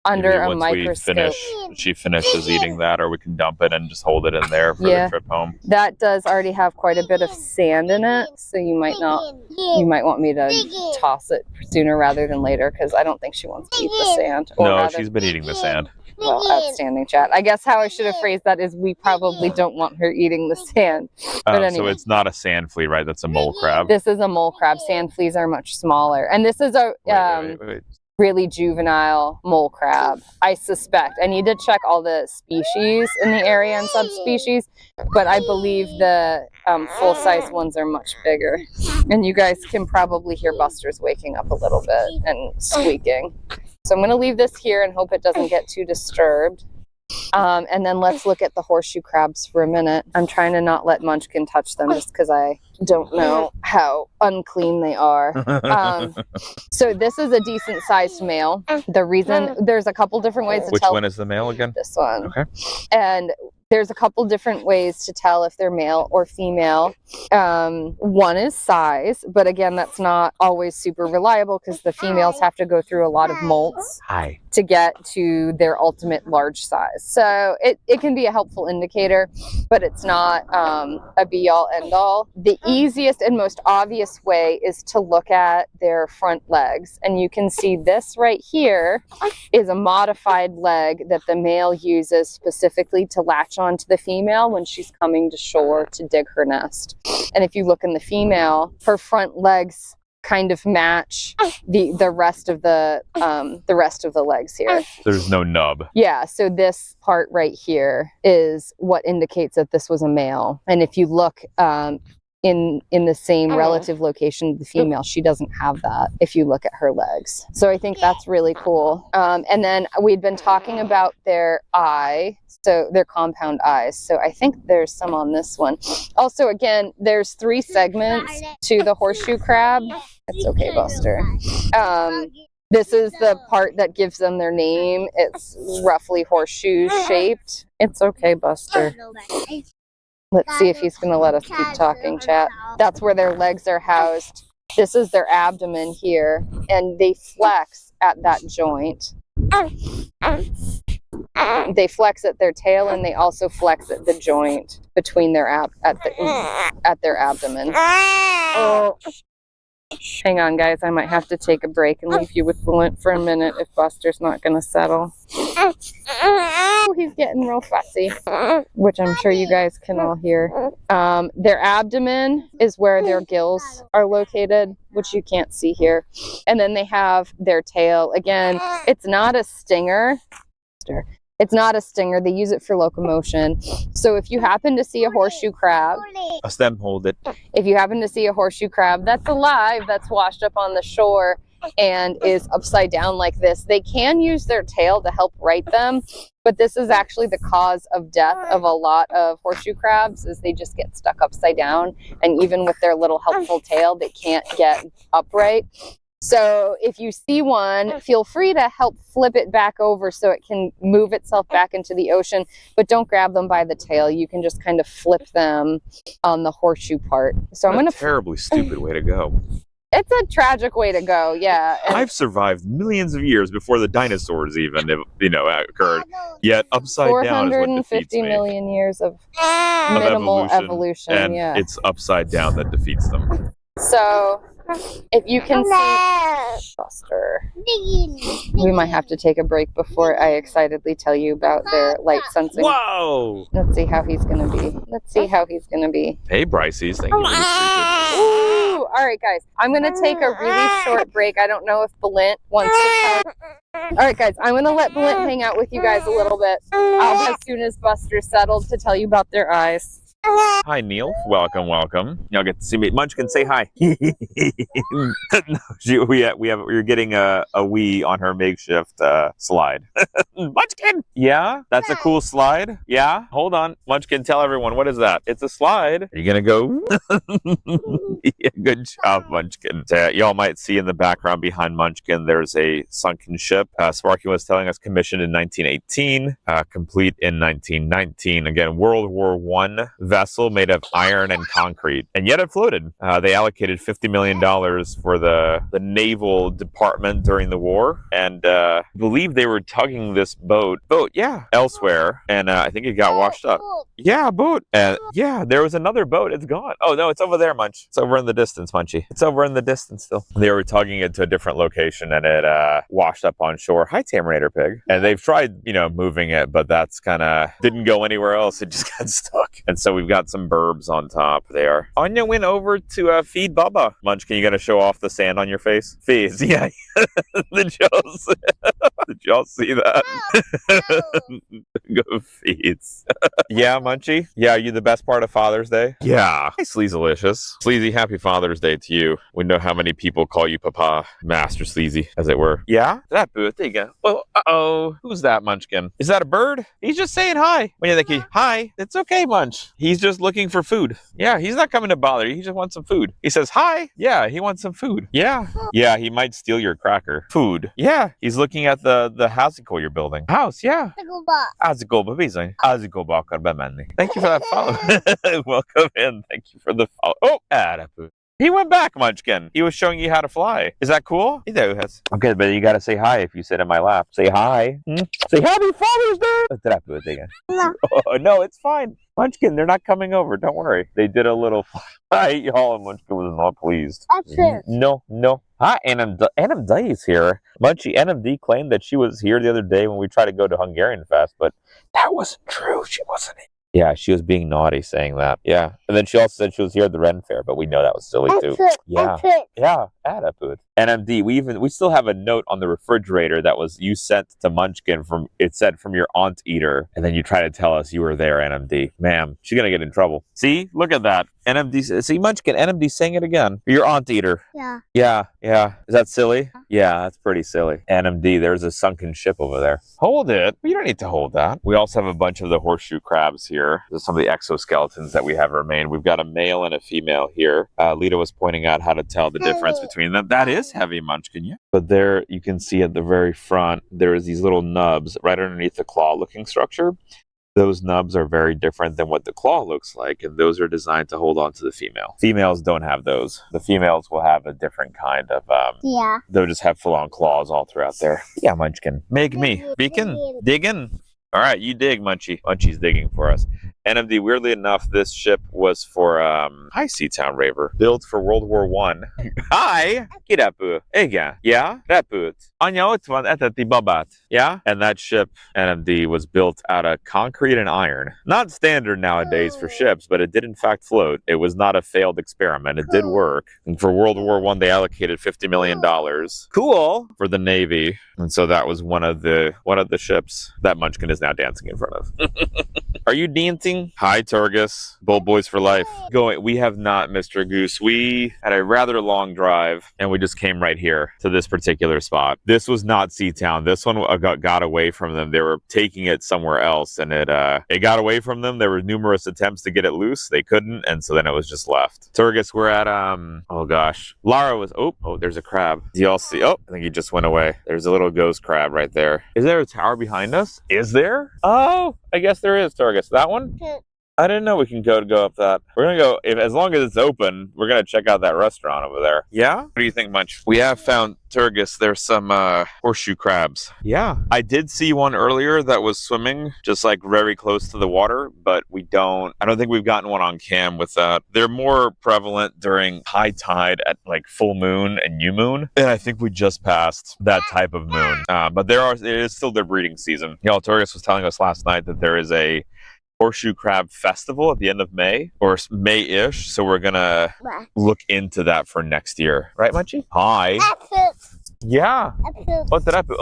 under a microscope. She finishes eating that, or we can dump it and just hold it in there for the trip home. That does already have quite a bit of sand in it, so you might want me to toss it sooner rather than later, because I don't think she wants to eat the sand. No, she's been eating the sand. Well, outstanding, chat. I guess how I should have phrased that is we probably don't want her eating the sand. But anyway. So it's not a sand flea, right? That's a mole crab. This is a mole crab. Sand fleas are much smaller. And this is a wait. really juvenile mole crab, I suspect. I need to check all the species in the area and subspecies, but I believe the full-size ones are much bigger. And you guys can probably hear Buster's waking up a little bit and squeaking. So I'm going to leave this here and hope it doesn't get too disturbed. And then let's look at the horseshoe crabs for a minute. I'm trying to not let Munchkin touch them just because I don't know how unclean they are. So this is a decent sized male. The reason, there's a couple different ways to Which tell. one is the male again? This one. Okay. And there's a couple different ways to tell if they're male or female. One is size, but again, that's not always super reliable because the females have to go through a lot of molts to get to their ultimate large size. So it can be a helpful indicator, but it's not a be-all, end-all. The easiest and most obvious way is to look at their front legs. And you can see this right here is a modified leg that the male uses specifically to latch onto the female when she's coming to shore to dig her nest. And if you look in the female, her front legs kind of match the rest of the legs here. There's no nub. Yeah, so this part right here is what indicates that this was a male. And if you look in the same relative location, the female, she doesn't have that if you look at her legs. So I think that's really cool. And then we'd been talking about their eye, so their compound eyes. So I think there's some on this one. Also, again, there's 3 segments to the horseshoe crab. It's okay, Buster. This is the part that gives them their name. It's roughly horseshoe shaped. It's okay, Buster. Let's see if he's going to let us keep talking, chat. That's where their legs are housed. This is their abdomen here, and they flex at that joint. They flex at their tail, and they also flex at the joint between their at their abdomen. Oh. Hang on, guys. I might have to take a break and leave you with Balint for a minute if Buster's not going to settle. Oh, he's getting real fussy, which I'm sure you guys can all hear. Their abdomen is where their gills are located, which you can't see here. And then they have their tail. Again, it's not a stinger. It's not a stinger. They use it for locomotion. So if you happen to see a horseshoe crab, A stem hold it. if you happen to see a horseshoe crab that's alive, that's washed up on the shore and is upside down like this, they can use their tail to help right them. But this is actually the cause of death of a lot of horseshoe crabs, is they just get stuck upside down. And even with their little helpful tail, they can't get upright. So if you see one, feel free to help flip it back over so it can move itself back into the ocean, but don't grab them by the tail. You can just kind of flip them on the horseshoe part. So I'm going to... Terribly stupid way to go. It's a tragic way to go, yeah. And I've survived millions of years before the dinosaurs even, occurred. Yet upside down is what defeats 450 me. million years of minimal evolution, and yeah. it's upside down that defeats them. So if you can see Buster, we might have to take a break before I excitedly tell you about their light sensing. Whoa! Let's see how he's gonna be. Let's see how he's gonna be. Hey, Bryces, thank you for the secret. Ooh, all right, guys. I'm gonna take a really short break. I don't know if Balint wants to tell. All right, guys. I'm gonna let Balint hang out with you guys a little bit. I'll as soon as Buster's settled to tell you about their eyes. Hi, Neil. Welcome, welcome. Y'all get to see me. Munchkin, say hi. No, we're getting a wee on her makeshift slide. Munchkin! Yeah? That's a cool slide? Yeah? Hold on. Munchkin, tell everyone, what is that? It's a slide. Are you gonna go? Yeah, good job, Munchkin. Y'all might see in the background behind Munchkin, there's a sunken ship. Sparky was telling us commissioned in 1918, complete in 1919. Again, World War I vessel made of iron and concrete, and yet it floated. They allocated $50 million for the naval department during the war, and I believe they were tugging this boat, elsewhere, and I think it got washed up. Yeah, boat. Yeah, there was another boat. It's gone. Oh no, it's over there, Munch. It's over in the distance, Munchy. It's over in the distance still. They were tugging it to a different location, and it washed up on shore. Hi, Tamarinator Pig. And they've tried, moving it, but that's kind of didn't go anywhere else. It just got stuck. And so we've got some burbs on top there. Anya went over to feed Bubba. Munchkin, you gonna show off the sand on your face? Fees, yeah. Did y'all see that? Go feeds. Yeah, Munchie? Yeah, are you the best part of Father's Day? Yeah. Hey, Sleazylicious. Sleazy, happy Father's Day to you. We know how many people call you Papa, Master Sleazy, as it were. Yeah? That booth, there you go. Oh, uh-oh. Who's that, Munchkin? Is that a bird? He's just saying hi. When you're thinking, hi, it's okay, Munch. He's just looking for food. Yeah, he's not coming to bother you. He just wants some food. He says, hi. Yeah, he wants some food. Yeah. Yeah, he might steal your cracker. Food. Yeah, he's looking at the house you're building. House, yeah. Thank you for that follow. Welcome in. Thank you for the follow. Oh, he went back, Munchkin. He was showing you how to fly. Is that cool? Okay, but you gotta say hi if you sit in my lap. Say hi. Say happy Father's Day. Oh, no, it's fine. Munchkin, they're not coming over. Don't worry. They did a little hi, y'all, and Munchkin was not pleased. No. Hi, NMD is here. Munchie, NMD claimed that she was here the other day when we tried to go to Hungarian Fest, but that wasn't true. She wasn't here. Yeah, she was being naughty saying that. Yeah. And then she also said she was here at the Ren Fair, but we know that was silly too. Yeah. Yeah, Adaput. NMD, we still have a note on the refrigerator that was you sent to Munchkin from it said from your aunt eater, and then you try to tell us you were there, NMD. Ma'am, she's gonna get in trouble. See? Look at that. NMD see Munchkin, NMD saying it again. Your aunt eater. Yeah. Yeah. Is that silly? Yeah, that's pretty silly. NMD, there's a sunken ship over there. Hold it. You don't need to hold that. We also have a bunch of the horseshoe crabs here. There's some of the exoskeletons that we have remained. We've got a male and a female here. Lita was pointing out how to tell the difference between them. That is heavy, Munchkin, yeah. But there, you can see at the very front, there's these little nubs right underneath the claw-looking structure. Those nubs are very different than what the claw looks like, and those are designed to hold on to the female. Females don't have those. The females will have a different kind of, they'll just have full-on claws all throughout there. Yeah, Munchkin. Make me. Beacon. Diggin'. All right, you dig, Munchie. Munchie's digging for us. NMD, weirdly enough, this ship was for, hi, Seatown Raver. Built for World War I. Hi! Kirapu. Ega. Yeah? Raput. Anya Otvan etati babat. Yeah? And that ship, NMD, was built out of concrete and iron. Not standard nowadays for ships, but it did in fact float. It was not a failed experiment. It did work. And for World War I, they allocated $50 million. Cool! For the Navy. And so that was one of the ships that Munchkin is now dancing in front of. Are you dancing? Hi, Turgis. Bull Boys for life. We have not, Mr. Goose. We had a rather long drive, and we just came right here to this particular spot. This was not Seatown. This one got away from them. They were taking it somewhere else, and it got away from them. There were numerous attempts to get it loose. They couldn't, and so then it was just left. Turgis, we're at, oh gosh. Lara was, oh, there's a crab. Do y'all see? Oh, I think he just went away. There's a little ghost crab right there. Is there a tower behind us? Is there? Oh, I guess there is, Turgis. That one? I didn't know we can go up that. We're gonna go, as long as it's open, we're gonna check out that restaurant over there. Yeah? What do you think, Munch? We have found, Turgis, there's some horseshoe crabs. Yeah. I did see one earlier that was swimming just like very close to the water, but I don't think we've gotten one on cam with that. They're more prevalent during high tide at like full moon and new moon. And I think we just passed that type of moon. But it is still their breeding season. Y'all, Turgis was telling us last night that there is a horseshoe crab festival at the end of May, or May-ish, so we're gonna look into that for next year. Right, Munchie? Hi. Yeah. What did I put?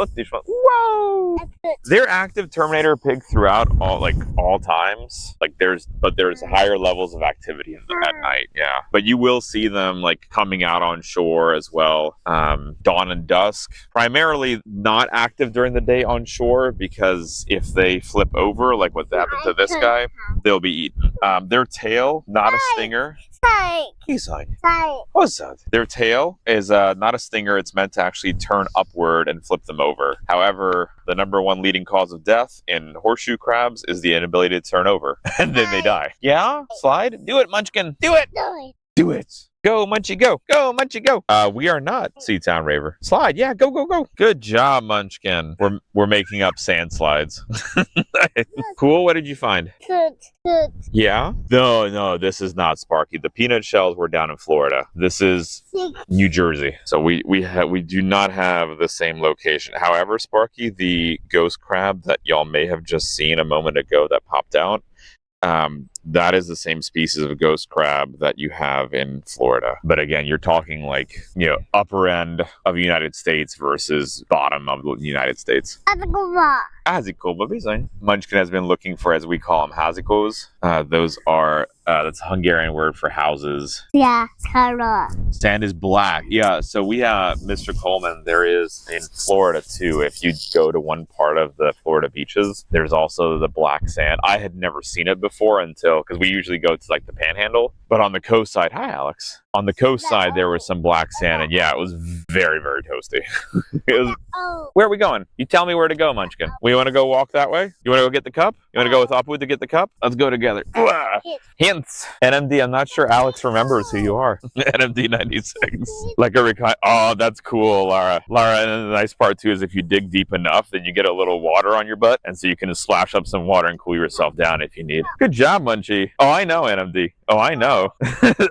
Whoa! They're active Terminator pig throughout all times. There's higher levels of activity in them at night. Yeah, but you will see them coming out on shore as well. Dawn and dusk. Primarily not active during the day on shore, because if they flip over, like what happened to this guy, they'll be eaten. Their tail, not a stinger. What's that? Their tail is not a stinger. It's meant to actually turn upward and flip them over. However, the number one leading cause of death in horseshoe crabs is the inability to turn over, and then they die. Yeah? Slide? Do it, Munchkin. Do it! Do it! Go, Munchie, go! Go, Munchie, go! We are not Seatown Raver. Slide, yeah, go, go, go! Good job, Munchkin. We're making up sand slides. Cool, what did you find? Yeah? No, this is not Sparky. The peanut shells were down in Florida. This is New Jersey. So we do not have the same location. However, Sparky, the ghost crab that y'all may have just seen a moment ago that popped out, that is the same species of ghost crab that you have in Florida. But again, you're talking upper end of the United States versus bottom of the United States. Hazikoba. Munchkin has been looking for, as we call them, hazikos. Those are, that's a Hungarian word for houses. Yeah, color. Sand is black. Yeah, so we have, Mr. Coleman, there is in Florida too. If you go to one part of the Florida beaches, there's also the black sand. I had never seen it before because we usually go to the panhandle. But on the coast side, hi, Alex. On the coast side, there was some black sand, and yeah, it was very, very toasty. Where are we going? You tell me where to go, Munchkin. We want to go walk that way? You want to go get the cup? You want to go with Apu to get the cup? Let's go together. Hints. NMD, I'm not sure Alex remembers who you are. NMD 96. Oh, that's cool, Lara. Lara, and the nice part, too, is if you dig deep enough, then you get a little water on your butt, and so you can just splash up some water and cool yourself down if you need. Good job, Munchie. Oh, I know, NMD. Oh, I know.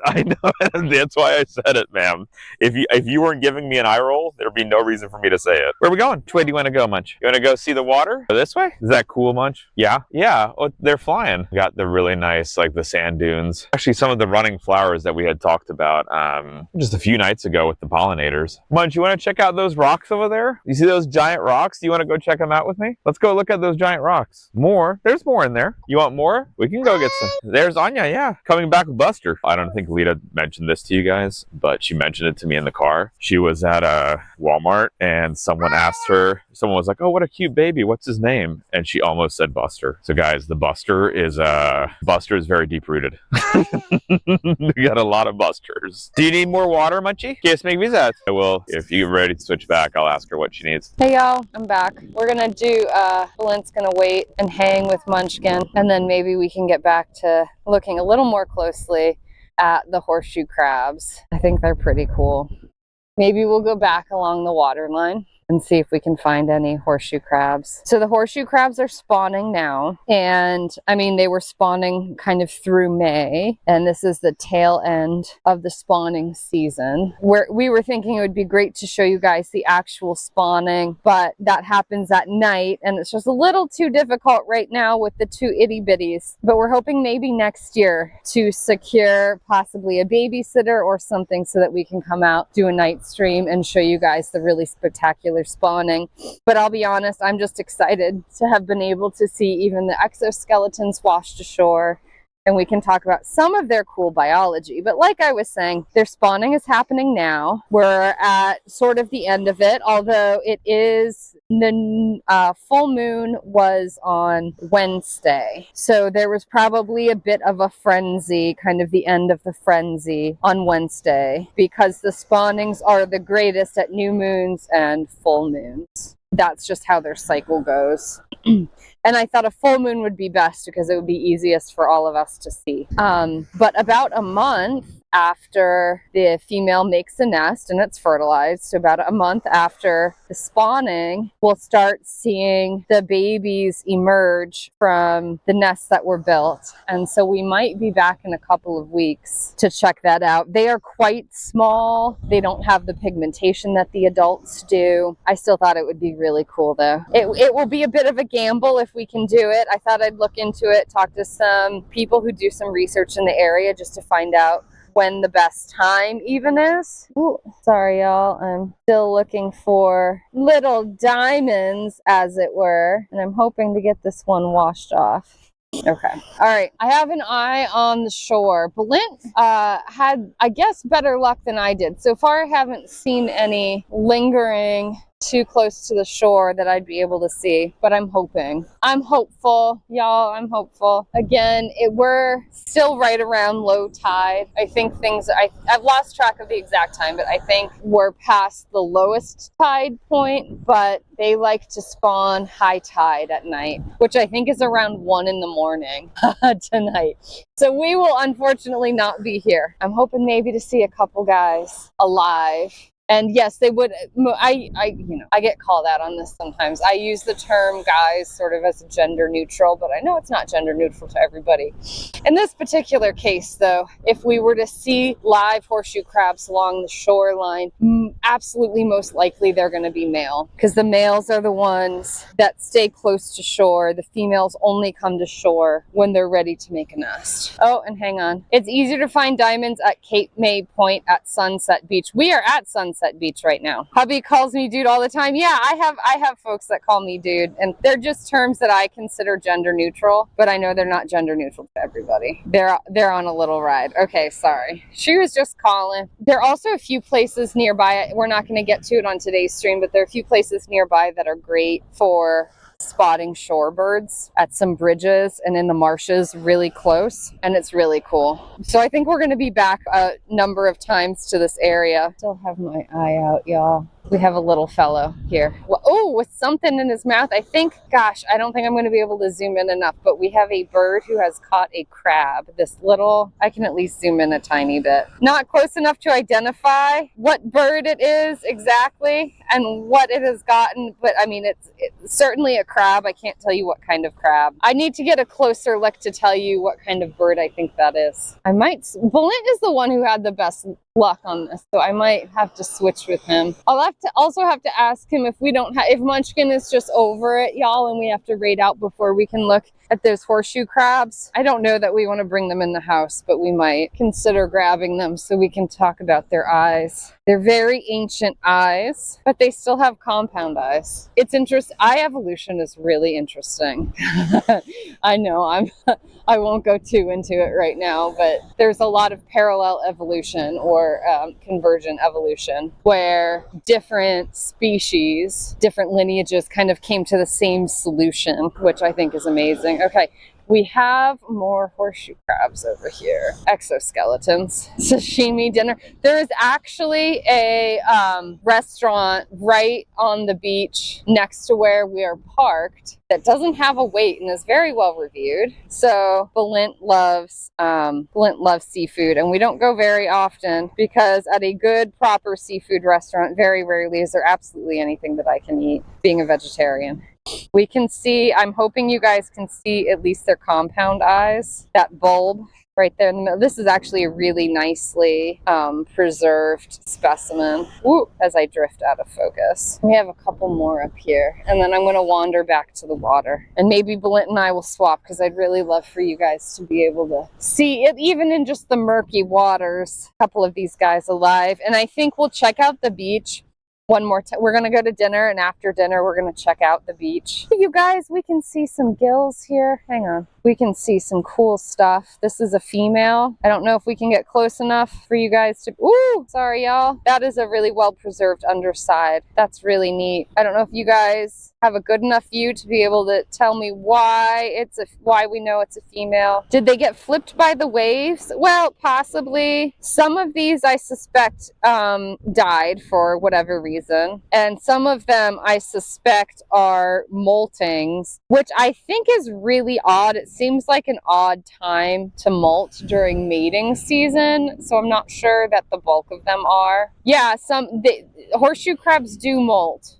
I know. That's why I said it, ma'am. If you weren't giving me an eye roll, there'd be no reason for me to say it. Where are we going? Which way do you want to go, Munch? You want to go see the water? This way? Is that cool, Munch? Yeah? Yeah. Oh, they're flying. Got the really nice, like the sand dunes. Actually, some of the running flowers that we had talked about just a few nights ago with the pollinators. Munch, you want to check out those rocks over there? You see those giant rocks? Do you want to go check them out with me? Let's go look at those giant rocks. More? There's more in there. You want more? We can go get some. There's Anya, yeah. Coming back with Buster. I don't think Lita mentioned this to you guys, but she mentioned it to me in the car. She was at Walmart and someone asked her, someone was like, oh, what a cute baby. What's his name? And she almost said Buster. So guys, the Buster is very deep rooted. We got a lot of Busters. Do you need more water, Munchie? Yes, make visas. I will. If you're ready to switch back, I'll ask her what she needs. Hey y'all, I'm back. We're gonna do, Balint's gonna wait and hang with Munchkin, and then maybe we can get back to looking a little more closely at the horseshoe crabs. I think they're pretty cool. Maybe we'll go back along the water line and see if we can find any horseshoe crabs. So the horseshoe crabs are spawning now, and I mean they were spawning kind of through May, and this is the tail end of the spawning season. Where we were thinking it would be great to show you guys the actual spawning, but that happens at night and it's just a little too difficult right now with the two itty bitties. But we're hoping maybe next year to secure possibly a babysitter or something so that we can come out, do a night stream and show you guys the really spectacular spawning. But I'll be honest, I'm just excited to have been able to see even the exoskeletons washed ashore, and we can talk about some of their cool biology. But like I was saying, their spawning is happening now. We're at sort of the end of it, although it is the full moon was on Wednesday. So there was probably a bit of a frenzy, kind of the end of the frenzy on Wednesday, because the spawnings are the greatest at new moons and full moons. That's just how their cycle goes. And I thought a full moon would be best because it would be easiest for all of us to see. But about a month after the female makes a nest and it's fertilized, so about a month after the spawning, we'll start seeing the babies emerge from the nests that were built. And so we might be back in a couple of weeks to check that out. They are quite small. They don't have the pigmentation that the adults do. I still thought it would be really cool though. It will be a bit of a gamble if we can do it. I thought I'd look into it, talk to some people who do some research in the area just to find out when the best time even is. Ooh, sorry y'all, I'm still looking for little diamonds, as it were, and I'm hoping to get this one washed off. Okay, all right, I have an eye on the shore. Balint had, I guess, better luck than I did. So far I haven't seen any lingering too close to the shore that I'd be able to see, but I'm hoping. I'm hopeful, y'all. I'm hopeful. Again, we're still right around low tide. I think I've lost track of the exact time, but I think we're past the lowest tide point, but they like to spawn high tide at night, which I think is around 1 in the morning tonight. So we will unfortunately not be here. I'm hoping maybe to see a couple guys alive. And yes, they would. I get called out on this sometimes. I use the term guys sort of as gender neutral, but I know it's not gender neutral to everybody. In this particular case, though, if we were to see live horseshoe crabs along the shoreline, absolutely most likely they're going to be male, because the males are the ones that stay close to shore. The females only come to shore when they're ready to make a nest. Oh, and hang on. It's easier to find diamonds at Cape May Point at Sunset Beach. We are at Sunset Beach right now. Hubby calls me dude all the time. Yeah, I have folks that call me dude, and they're just terms that I consider gender neutral, but I know they're not gender neutral to everybody. They're on a little ride. Okay, sorry. She was just calling. There are also a few places nearby. We're not going to get to it on today's stream, but there are a few places nearby that are great for spotting shorebirds at some bridges and in the marshes really close, and it's really cool. So I think we're going to be back a number of times to this area. Still have my eye out, y'all. We have a little fellow here. Well, oh, with something in his mouth. I think, gosh, I don't think I'm going to be able to zoom in enough, but we have a bird who has caught a crab. This little, I can at least zoom in a tiny bit. Not close enough to identify what bird it is exactly and what it has gotten, but I mean, it's certainly a crab. I can't tell you what kind of crab. I need to get a closer look to tell you what kind of bird I think that is. Balint is the one who had the best luck on this, so I might have to switch with him. I'll also have to ask him if if Munchkin is just over it, y'all, and we have to raid out before we can look at those horseshoe crabs. I don't know that we want to bring them in the house, but we might consider grabbing them so we can talk about their eyes. They're very ancient eyes, but they still have compound eyes. It's interesting. Eye evolution is really interesting. I know I won't go too into it right now, but there's a lot of parallel evolution or convergent evolution where different species, different lineages kind of came to the same solution, which I think is amazing. Okay, we have more horseshoe crabs over here. Exoskeletons. Sashimi dinner. There is actually a restaurant right on the beach next to where we are parked that doesn't have a wait and is very well reviewed. So Balint loves seafood, and we don't go very often because at a good proper seafood restaurant, very rarely is there absolutely anything that I can eat, being a vegetarian. We can see, I'm hoping you guys can see at least their compound eyes, that bulb right there in the middle. This is actually a really nicely preserved specimen. Woo, as I drift out of focus. We have a couple more up here, and then I'm going to wander back to the water. And maybe Balint and I will swap because I'd really love for you guys to be able to see it, even in just the murky waters. A couple of these guys alive. And I think we'll check out the beach one more time. We're going to go to dinner, and after dinner, we're going to check out the beach. You guys, we can see some gills here. Hang on. We can see some cool stuff. This is a female. I don't know if we can get close enough for you guys to... Ooh, sorry, y'all. That is a really well-preserved underside. That's really neat. I don't know if you guys have a good enough view to be able to tell me why we know it's a female. Did they get flipped by the waves? Well, possibly. Some of these I suspect died for whatever reason, and some of them I suspect are moltings, which I think is really odd. It seems like an odd time to molt during mating season, so I'm not sure that the bulk of them are. Yeah, horseshoe crabs do molt.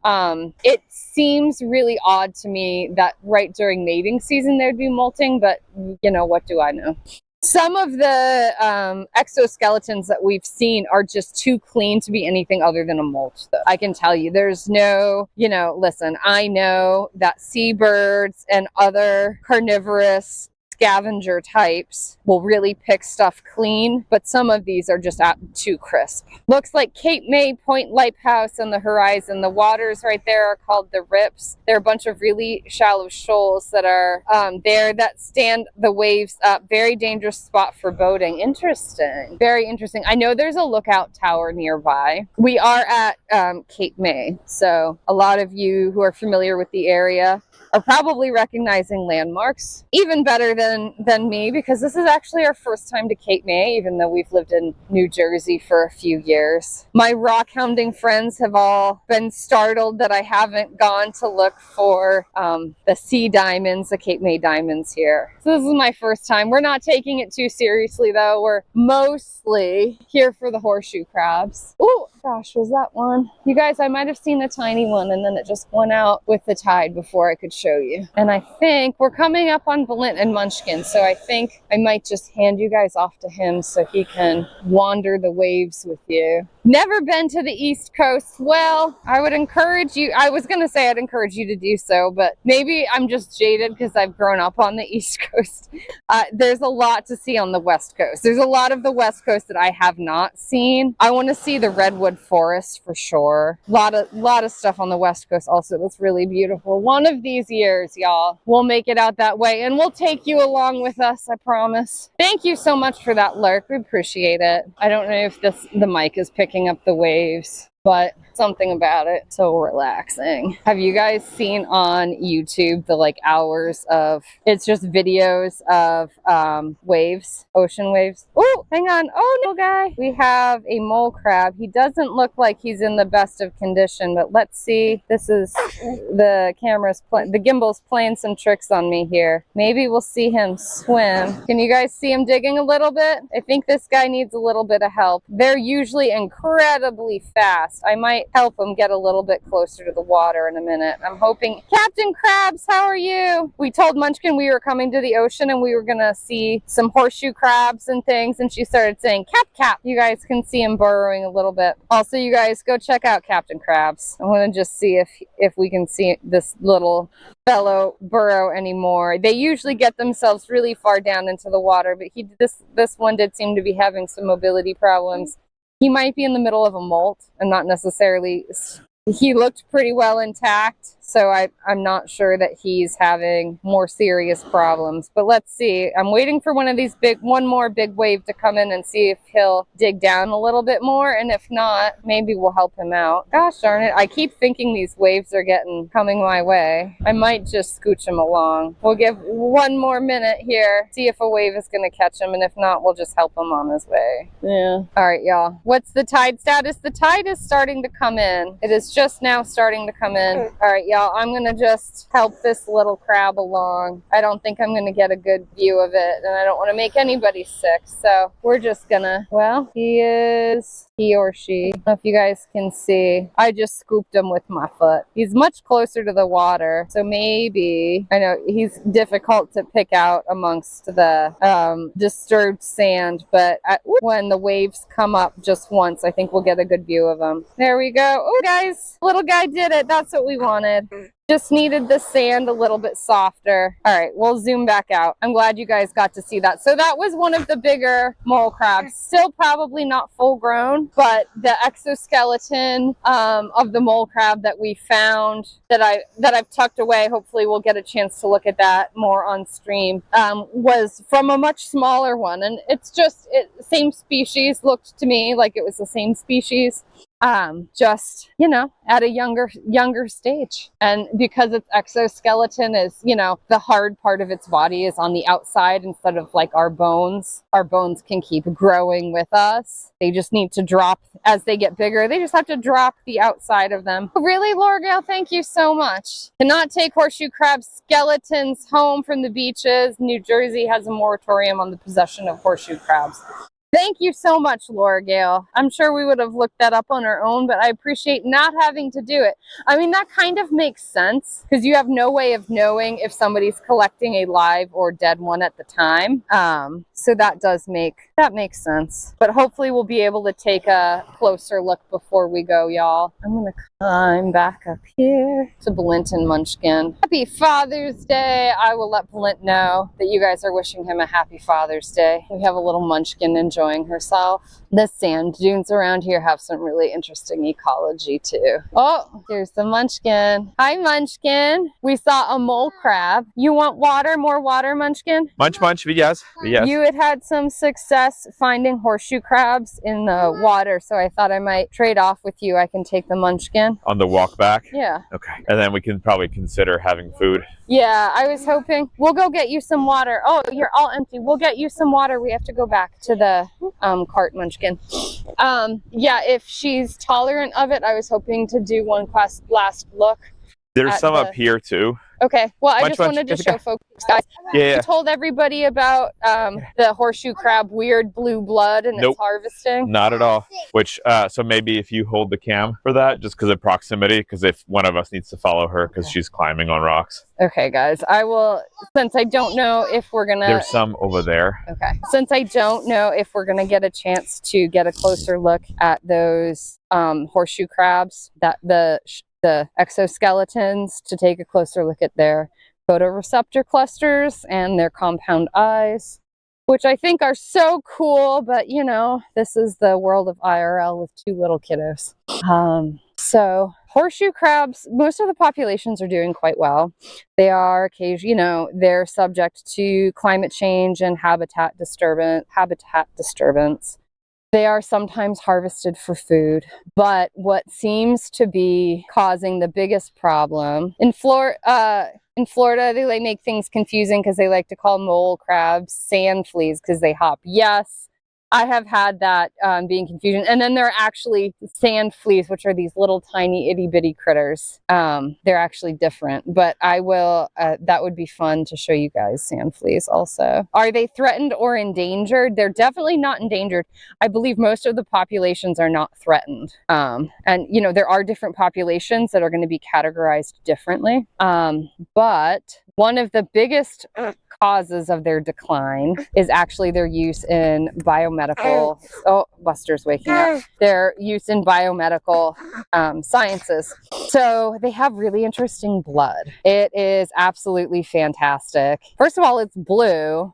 It seems really odd to me that right during mating season they'd be molting, but you know, what do I know? Some of the exoskeletons that we've seen are just too clean to be anything other than a molt, though. I can tell you, there's no, listen, I know that seabirds and other carnivorous scavenger types will really pick stuff clean, but some of these are just too crisp. Looks like Cape May Point Lighthouse on the horizon. The waters right there are called the Rips. They're a bunch of really shallow shoals that are there that stand the waves up. Very dangerous spot for boating. Interesting. Very interesting. I know there's a lookout tower nearby. We are at Cape May, so a lot of you who are familiar with the area are probably recognizing landmarks even better than me, because this is actually our first time to Cape May, even though we've lived in New Jersey for a few years. My rock hounding friends have all been startled that I haven't gone to look for the sea diamonds, the Cape May diamonds here. So this is my first time. We're not taking it too seriously, though. We're mostly here for the horseshoe crabs. Oh gosh, was that one? You guys, I might have seen a tiny one, and then it just went out with the tide before I could show you. And I think we're coming up on Balint and Munchkin, so I think I might just hand you guys off to him so he can wander the waves with you. Never been to the East Coast? Well, I would encourage you. I was going to say I'd encourage you to do so, but maybe I'm just jaded because I've grown up on the East Coast. There's a lot to see on the West Coast. There's a lot of the West Coast that I have not seen. I want to see the redwood forest for sure. A lot of stuff on the West Coast also that's really beautiful. One of these years, y'all, we'll make it out that way, and we'll take you along with us, I promise. Thank you so much for that lurk. We appreciate it. I don't know if the mic is picking up the waves, but Something about it. So relaxing. Have you guys seen on YouTube the like hours of, it's just videos of waves, ocean waves? Oh, hang on. Oh, no, guy. We have a mole crab. He doesn't look like he's in the best of condition, but let's see. This is the camera's the gimbal's playing some tricks on me here. Maybe we'll see him swim. Can you guys see him digging a little bit? I think this guy needs a little bit of help. They're usually incredibly fast. I might help him get a little bit closer to the water in a minute. I'm hoping. Captain Krabs, how are you? We told Munchkin we were coming to the ocean and we were gonna see some horseshoe crabs and things, and she started saying cap cap. You guys can see him burrowing a little bit. Also, you guys go check out Captain Krabs. I want to just see if we can see this little fellow burrow anymore. They usually get themselves really far down into the water, but this one did seem to be having some mobility problems. He might be in the middle of a molt and not necessarily. He looked pretty well intact, so I'm not sure that he's having more serious problems. But let's see. I'm waiting for one more big wave to come in and see if he'll dig down a little bit more, and if not, maybe we'll help him out. Gosh darn it, I keep thinking these waves are coming my way. I might just scooch him along. We'll give one more minute here, see if a wave is going to catch him, and if not, we'll just help him on his way. Yeah. All right, y'all. What's the tide status? The tide is starting to come in. It is just now starting to come in. All right, y'all, I'm gonna just help this little crab along. I don't think I'm gonna get a good view of it, and I don't want to make anybody sick, so we're just gonna, well, he or she, I don't know if you guys can see, I just scooped him with my foot. He's much closer to the water, so maybe, I know he's difficult to pick out amongst the disturbed sand, but when the waves come up just once, I think we'll get a good view of him. There we go. Oh, guys, little guy did it. That's what we wanted. Just needed the sand a little bit softer. All right, we'll zoom back out. I'm glad you guys got to see that. So that was one of the bigger mole crabs. Still probably not full grown, but the exoskeleton of the mole crab that we found that I've tucked away, hopefully we'll get a chance to look at that more on stream, was from a much smaller one. And it's just, same species, looked to me like it was the same species. Just, you know, at a younger stage. And because its exoskeleton is, you know, the hard part of its body is on the outside instead of like our bones can keep growing with us. They just need to drop as they get bigger. They just have to drop the outside of them. Really, Lorgale, thank you so much. Cannot take horseshoe crab skeletons home from the beaches. New Jersey has a moratorium on the possession of horseshoe crabs. Thank you so much, Laura Gale. I'm sure we would have looked that up on our own, but I appreciate not having to do it. I mean, that kind of makes sense because you have no way of knowing if somebody's collecting a live or dead one at the time. So that makes sense. But hopefully we'll be able to take a closer look before we go, y'all. I'm going to climb back up here to Balint and Munchkin. Happy Father's Day. I will let Balint know that you guys are wishing him a happy Father's Day. We have a little Munchkin enjoying herself. The sand dunes around here have some really interesting ecology too. Oh, here's the Munchkin. Hi, Munchkin. We saw a mole crab. You want water? More water, Munchkin? Munch, yes. You had some success finding horseshoe crabs in the water, so I thought I might trade off with you. I can take the Munchkin. On the walk back? Yeah. Okay. And then we can probably consider having food. Yeah, I was hoping. We'll go get you some water. Oh, you're all empty. We'll get you some water. We have to go back to the cart, Munchkin. Yeah, if she's tolerant of it, I was hoping to do one last look. There's some up here too. Okay, well, I just wanted to show folks, guys. Yeah. You told everybody about the horseshoe crab weird blue blood and its harvesting? Not at all. Which, so maybe if you hold the cam for that, just because of proximity, because if one of us needs to follow her because she's climbing on rocks. Okay, guys, I will, since I don't know if we're gonna... There's some over there. Okay. Since I don't know if we're gonna get a chance to get a closer look at those horseshoe crabs, that the exoskeletons, to take a closer look at their photoreceptor clusters and their compound eyes, which I think are so cool, but you know, this is the world of IRL with two little kiddos. So horseshoe crabs, most of the populations are doing quite well. They are occasionally, you know, they're subject to climate change and habitat disturbance. They are sometimes harvested for food, but what seems to be causing the biggest problem in Florida, they like make things confusing because they like to call mole crabs sand fleas because they hop. Yes, I have had that being confusion. And then there are actually sand fleas, which are these little tiny itty bitty critters. They're actually different, but I will, that would be fun to show you guys sand fleas also. Are they threatened or endangered? They're definitely not endangered. I believe most of the populations are not threatened. And, you know, there are different populations that are going to be categorized differently. But one of the biggest causes of their decline is actually their use in biomedical, oh, Buster's waking up, their use in biomedical sciences. So they have really interesting blood. It is absolutely fantastic. First of all, it's blue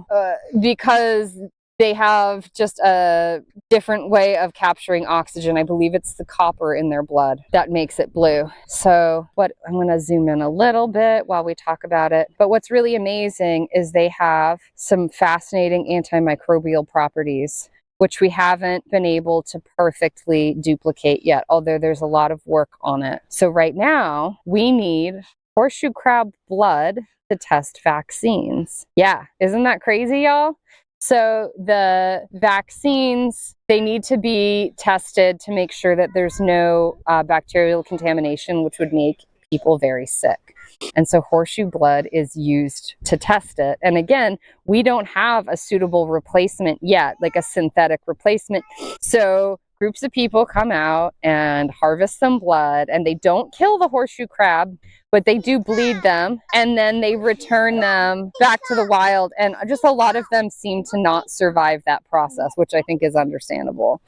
because they have just a different way of capturing oxygen. I believe it's the copper in their blood that makes it blue. So I'm going to zoom in a little bit while we talk about it. But what's really amazing is they have some fascinating antimicrobial properties, which we haven't been able to perfectly duplicate yet, although there's a lot of work on it. So right now, we need horseshoe crab blood to test vaccines. Yeah, isn't that crazy, y'all? So the vaccines, they need to be tested to make sure that there's no bacterial contamination, which would make people very sick. And so horseshoe blood is used to test it. And again, we don't have a suitable replacement yet, like a synthetic replacement. So groups of people come out and harvest some blood, and they don't kill the horseshoe crab, but they do bleed them, and then they return them back to the wild. And just a lot of them seem to not survive that process, which I think is understandable.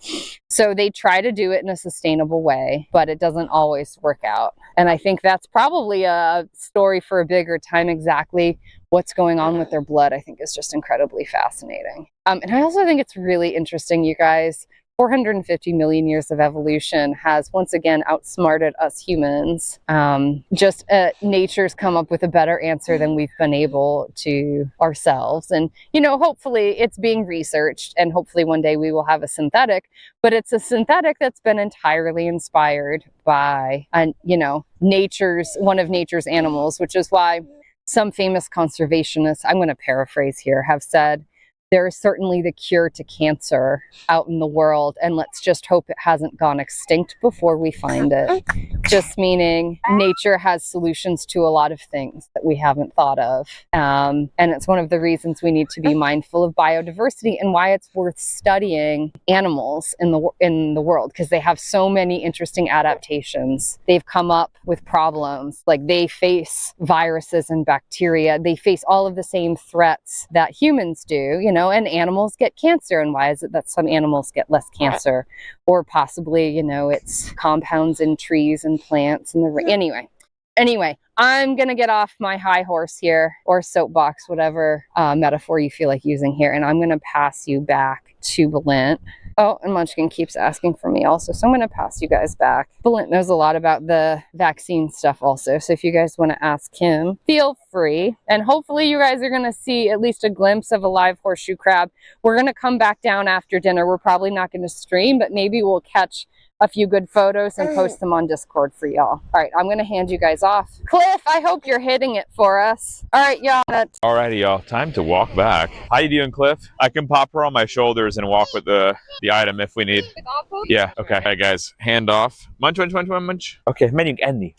So they try to do it in a sustainable way, but it doesn't always work out. And I think that's probably a story for a bigger time. Exactly what's going on with their blood, I think, is just incredibly fascinating. And I also think it's really interesting, you guys. 450 million years of evolution has once again outsmarted us humans. Nature's come up with a better answer than we've been able to ourselves. And, you know, hopefully it's being researched, and hopefully one day we will have a synthetic, but it's a synthetic that's been entirely inspired by, one of nature's animals, which is why some famous conservationists, I'm going to paraphrase here, have said, there is certainly the cure to cancer out in the world, and let's just hope it hasn't gone extinct before we find it. Just meaning nature has solutions to a lot of things that we haven't thought of. And it's one of the reasons we need to be mindful of biodiversity and why it's worth studying animals in the world, because they have so many interesting adaptations. They've come up with problems, like they face viruses and bacteria. They face all of the same threats that humans do, and animals get cancer. And why is it that some animals get less cancer? Or possibly, it's compounds in trees and plants and Anyway, I'm going to get off my high horse here, or soapbox, whatever metaphor you feel like using here. And I'm going to pass you back to Balint. Oh, and Munchkin keeps asking for me also, so I'm going to pass you guys back. Balint knows a lot about the vaccine stuff also, so if you guys want to ask him, feel free. And hopefully you guys are going to see at least a glimpse of a live horseshoe crab. We're going to come back down after dinner. We're probably not going to stream, but maybe we'll catch a few good photos and post them on Discord for y'all. All right, I'm going to hand you guys off. Cliff, I hope you're hitting it for us. All right, y'all. Alrighty, y'all. Time to walk back. How you doing, Cliff? I can pop her on my shoulders and walk with the item if we need. Yeah, okay. All right, guys. Hand off. Munch. Okay, megyünk enni.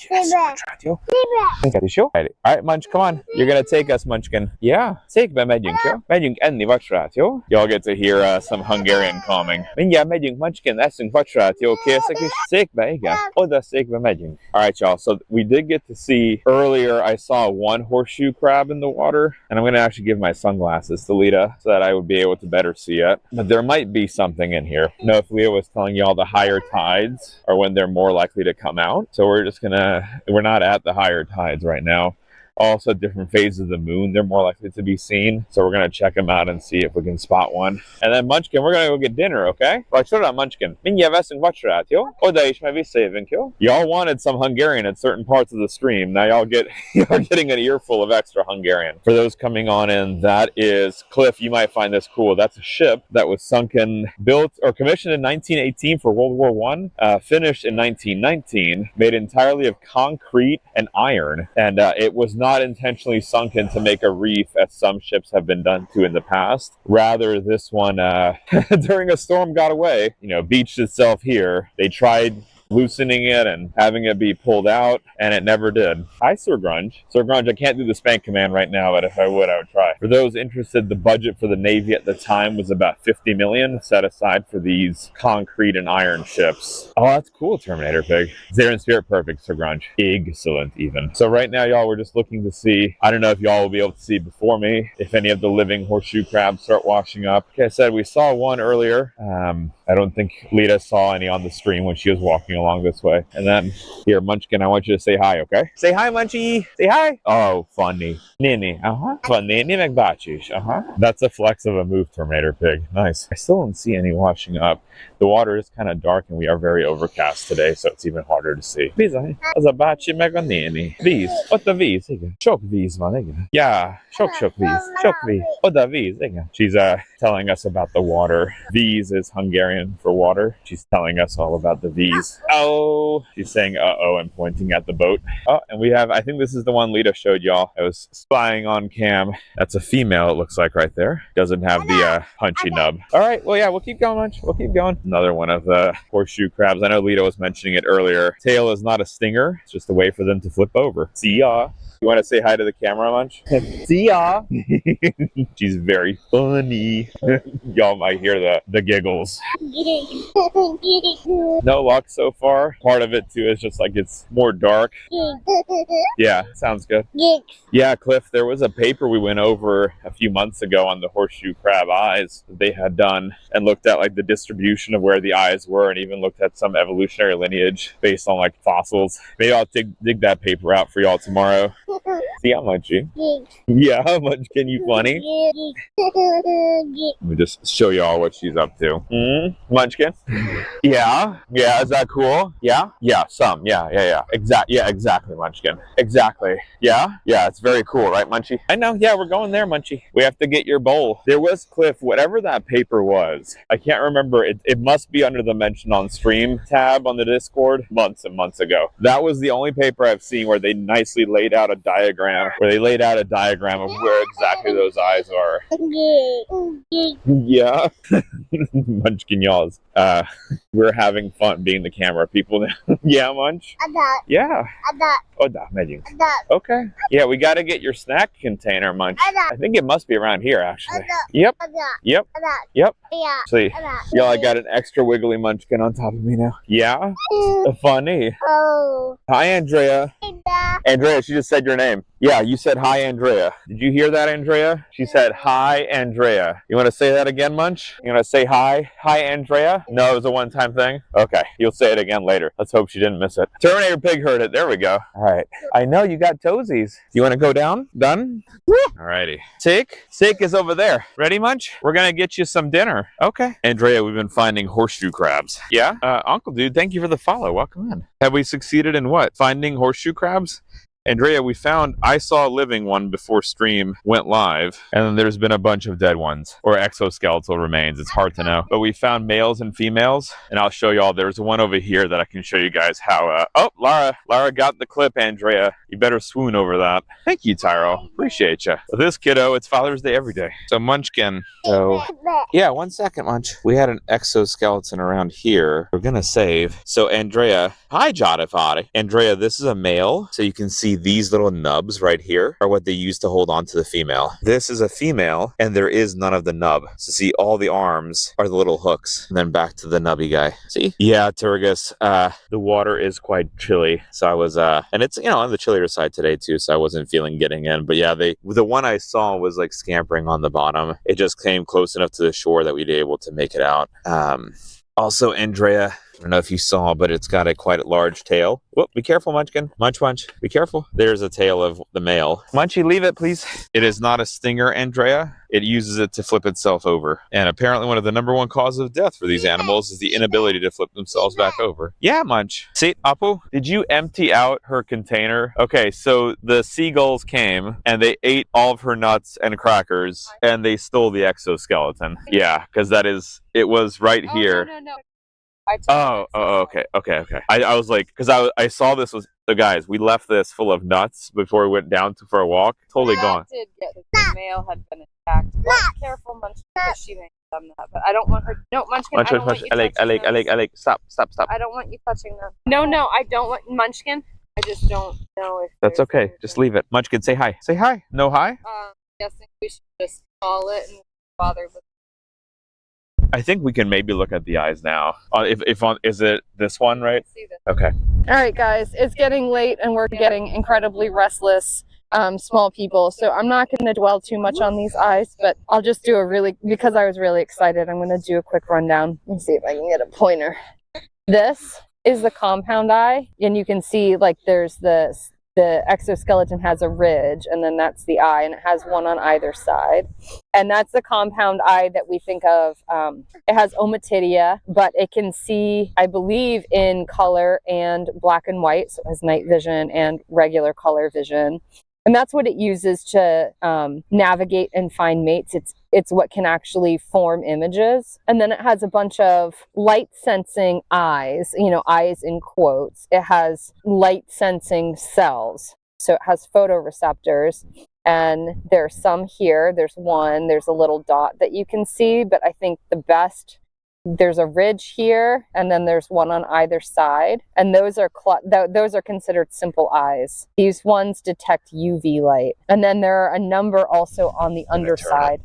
All right, Munch, come on. You're going to take us, Munchkin. Yeah, székbe megyünk, jó? Megyünk enni vacsorát, jó? Y'all get to hear some Hungarian calming. Mindjárt megyünk, Munchkin, eszünk vacsorát, jó? Készek is? Székbe, igen. Oda székbe megyünk. All right, y'all. So we did get to see earlier, I saw one horseshoe crab in the water, and I'm going to actually give my sunglasses to Lita so that I would be able to better see it. But there might be something in here. I know if Leah was telling y'all the higher tides are when they're more likely to come out. So we're not at the higher tides right now. also different phases of the moon, they're more likely to be seen. So we're going to check them out and see if we can spot one. And then Munchkin, we're going to go get dinner, okay? Munchkin. Y'all wanted some Hungarian at certain parts of the stream. Now y'all you're getting an earful of extra Hungarian. For those coming on in, that is Cliff. You might find this cool. That's a ship that was sunken, built or commissioned in 1918 for World War I, finished in 1919, made entirely of concrete and iron, and it was not intentionally sunken to make a reef as some ships have been done to in the past. Rather, this one during a storm got away, beached itself here. They tried loosening it and having it be pulled out, and it never did. Hi, Sir Grunge. Sir Grunge, I can't do the spank command right now, but if I would try. For those interested, the budget for the Navy at the time was about $50 million set aside for these concrete and iron ships. Oh, that's cool, Terminator Pig. There in spirit, perfect, Sir Grunge. Excellent, even. So right now, y'all, we're just looking to see, I don't know if y'all will be able to see before me, if any of the living horseshoe crabs start washing up. Like I said, we saw one earlier. I don't think Lita saw any on the stream when she was walking along this way. And then here, Munchkin, I want you to say hi, okay? Say hi, Munchie. Say hi. Oh, funny. Nini. Funny. Ni magbachish. That's a flex of a move, Terminator Pig. Nice. I still don't see any washing up. The water is kind of dark and we are very overcast today, so it's even harder to see. Zabachi meganini. Vis. What the vis? Chok vis, man. Yeah. Chok vis. Chok vis. What the vis? She's telling us about the water. Vis is Hungarian for water. She's telling us all about the V's. Oh, she's saying uh-oh and pointing at the boat. Oh, and we have, I think this is the one Lita showed y'all. I was spying on cam. That's a female, it looks like, right there. Doesn't have the punchy nub. All right, well, yeah, we'll keep going, Munch. We'll keep going. Another one of the horseshoe crabs. I know Lita was mentioning it earlier. Tail is not a stinger. It's just a way for them to flip over. See ya. You want to say hi to the camera, Munch? See ya. She's very funny. Y'all might hear the giggles. No luck so far. Part of it too is just like it's more dark. Yeah, sounds good. Yeah, Cliff, there was a paper we went over a few months ago on the horseshoe crab eyes that they had done and looked at like the distribution of where the eyes were and even looked at some evolutionary lineage based on like fossils. Maybe I'll dig that paper out for y'all tomorrow. See how much you? Yeah, how much can you funny? Let me just show y'all what she's up to. Munchkin? Yeah, is that cool? Yeah, some. Yeah. Exactly, Munchkin. Exactly. Yeah, it's very cool, right, Munchie? I know. Yeah, we're going there, Munchie. We have to get your bowl. There was, Cliff, whatever that paper was. I can't remember. It must be under the mention on stream tab on the Discord months and months ago. That was the only paper I've seen where they nicely laid out a diagram, of where exactly those eyes are. Yeah. Munchkin y'alls. We're having fun being the camera people now. Yeah, Munch? Yeah. Okay. Yeah, we got to get your snack container, Munch. I think it must be around here, actually. Yep. See, y'all, I got an extra wiggly Munchkin on top of me now. Yeah? Funny. Hi, Andrea. Andrea, she just said your name. Yeah, you said hi, Andrea. Did you hear that, Andrea? She said hi, Andrea. You want to say that again, Munch? You want to say hi? Hi, Andrea? No, it was a one-time thing? Okay, you'll say it again later. Let's hope she didn't miss it. Terminator Pig heard it. There we go. All right. I know you got toesies. You want to go down? Done? Woo! Alrighty. Steak is over there. Ready, Munch? We're going to get you some dinner. Okay. Andrea, we've been finding horseshoe crabs. Yeah? Uncle Dude, thank you for the follow. Welcome in. Have we succeeded in what? Finding horseshoe crabs? Andrea, I saw a living one before stream went live, and then there's been a bunch of dead ones, or exoskeletal remains. It's hard to know. But we found males and females, and I'll show y'all. There's one over here that I can show you guys how, Lara got the clip, Andrea. You better swoon over that. Thank you, Tyro. Appreciate you. With this kiddo, it's Father's Day every day. So Munchkin. So, yeah, 1 second, Munch. We had an exoskeleton around here. We're gonna save. So Andrea, hi, Jadafari. Andrea, this is a male, so you can see these little nubs right here are what they use to hold on to the female. This is a female, and there is none of the nub. So see, all the arms are the little hooks, and then back to the nubby guy. See? Yeah, Turgus, the water is quite chilly, so I was, and it's, on the chillier side today too, so I wasn't feeling getting in. But yeah, the one I saw was like scampering on the bottom. It just came close enough to the shore that we'd be able to make it out. Also, Andrea, I don't know if you saw, but it's got a quite large tail. Whoop, be careful, Munchkin. Munch, munch. Be careful. There's a tail of the male. Munchie, leave it, please. It is not a stinger, Andrea. It uses it to flip itself over. And apparently one of the #1 causes of death for these animals is the inability to flip themselves back over. Yeah, Munch. See, Apu, did you empty out her container? Okay, so the seagulls came and they ate all of her nuts and crackers and they stole the exoskeleton. Yeah, because it was right here. No. Okay. I was like, because I saw this was, so guys, we left this full of nuts before we went down for a walk. Totally gone. Did get the male had been attacked. Careful, Munchkin, because she may have done that. But I don't want her. No, Munchkin, I don't want you touching them. Stop. I don't want you touching them. No, I don't want Munchkin. I just don't know if. That's okay. Anything. Just leave it. Munchkin, say hi. Say hi. No hi. Guessing we should just call it and bother with. I think we can maybe look at the eyes now. Is it this one, right? Okay. All right, guys, it's getting late and we're getting incredibly restless, small people. So I'm not going to dwell too much on these eyes, but I'll just do because I was really excited, I'm going to do a quick rundown. Let me see if I can get a pointer. This is the compound eye, and you can see like there's the exoskeleton has a ridge, and then that's the eye, and it has one on either side. And that's the compound eye that we think of. It has ommatidia, but it can see, I believe, in color and black and white, so it has night vision and regular color vision. And that's what it uses to navigate and find mates. It's what can actually form images. And then it has a bunch of light sensing eyes, eyes in quotes. It has light sensing cells. So it has photoreceptors. And there's some here. There's a little dot that you can see, but I think there's a ridge here, and then there's one on either side, and those are considered simple eyes. These ones detect UV light, and then there are a number also on the underside.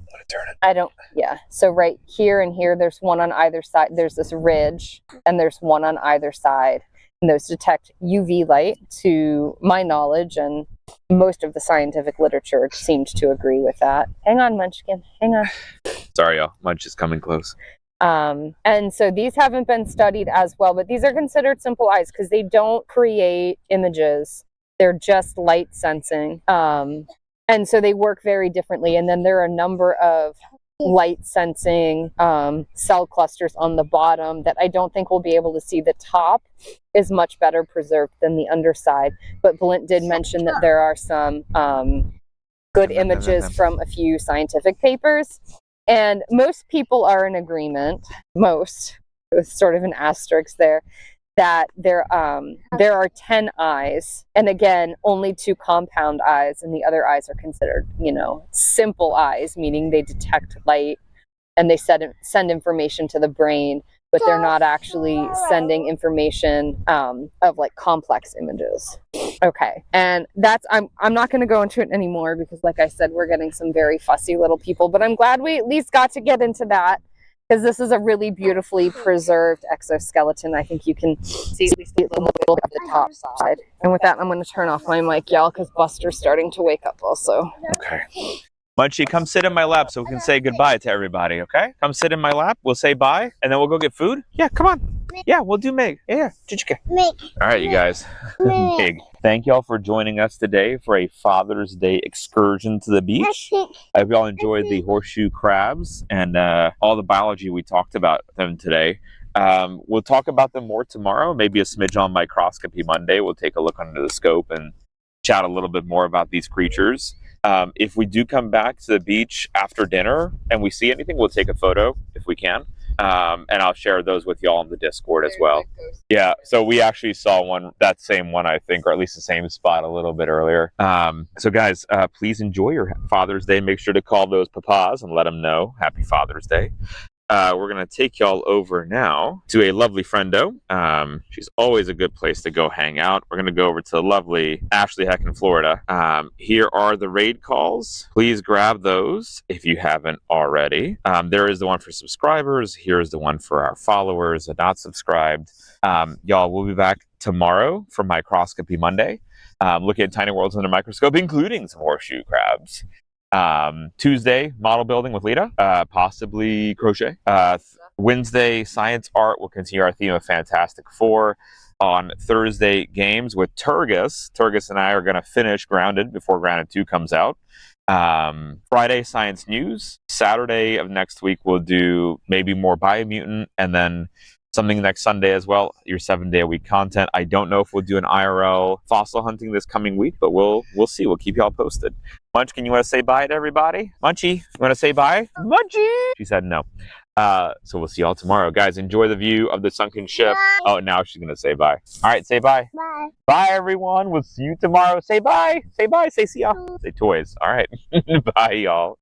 So right here and here, there's one on either side. There's this ridge, and there's one on either side, and those detect UV light, to my knowledge, and most of the scientific literature seemed to agree with that. Hang on, Munchkin. Hang on. Sorry, y'all. Munch is coming close. And so these haven't been studied as well, but these are considered simple eyes because they don't create images. They're just light sensing. And so they work very differently. And then there are a number of light sensing cell clusters on the bottom that I don't think we'll be able to see. The top is much better preserved than the underside. But Balint did mention that there are some good images from a few scientific papers. And most people are in agreement, with sort of an asterisk there, that there are 10 eyes. And again, only 2 compound eyes, and the other eyes are considered, simple eyes, meaning they detect light and they send information to the brain, but they're not actually sending information of like complex images. Okay, and I'm not going to go into it anymore because, like I said, we're getting some very fussy little people, but I'm glad we at least got to get into that because this is a really beautifully preserved exoskeleton. I think you can see at least a little bit of the top side. And with that, I'm going to turn off my mic, y'all, because Buster's starting to wake up also. Okay. Munchie, come sit in my lap so we can say goodbye to everybody, okay? Come sit in my lap. We'll say bye, and then we'll go get food. Yeah, come on. Yeah, we'll do Meg. Yeah, Chichika. Meg. All right, you guys. Meg. Thank y'all for joining us today for a Father's Day excursion to the beach. I hope y'all enjoyed the horseshoe crabs and all the biology we talked about them today. We'll talk about them more tomorrow, maybe a smidge on microscopy Monday. We'll take a look under the scope and chat a little bit more about these creatures. If we do come back to the beach after dinner and we see anything, we'll take a photo if we can. And I'll share those with y'all on the Discord as well. Yeah, so we actually saw that same one, I think, or at least the same spot a little bit earlier. So guys, please enjoy your Father's Day. Make sure to call those papas and let them know Happy Father's Day. We're going to take y'all over now to a lovely friendo. She's always a good place to go hang out. We're going to go over to lovely Ashley Heck in Florida. Here are the raid calls. Please grab those if you haven't already. There is the one for subscribers. Here's the one for our followers and not subscribed. Y'all, we'll be back tomorrow for Microscopy Monday. Looking at tiny worlds under a microscope, including some horseshoe crabs. Tuesday, model building with Lita, possibly crochet. Wednesday, SciAnts art. We'll continue our theme of Fantastic Four. On Thursday, games with Turgis. Turgis and I are going to finish Grounded before Grounded 2 comes out. Friday, Science News. Saturday of next week, we'll do maybe more Biomutant, and then something next Sunday as well, your 7-day-a-week content. I don't know if we'll do an IRL fossil hunting this coming week, but we'll see. We'll keep y'all posted. Munchkin, you want to say bye to everybody? Munchie, you want to say bye? Munchie! She said no. So we'll see y'all tomorrow. Guys, enjoy the view of the sunken ship. Bye. Oh, now she's going to say bye. All right, say bye. Bye. Bye, everyone. We'll see you tomorrow. Say bye. Say bye. Say see ya. Say toys. All right. Bye, y'all.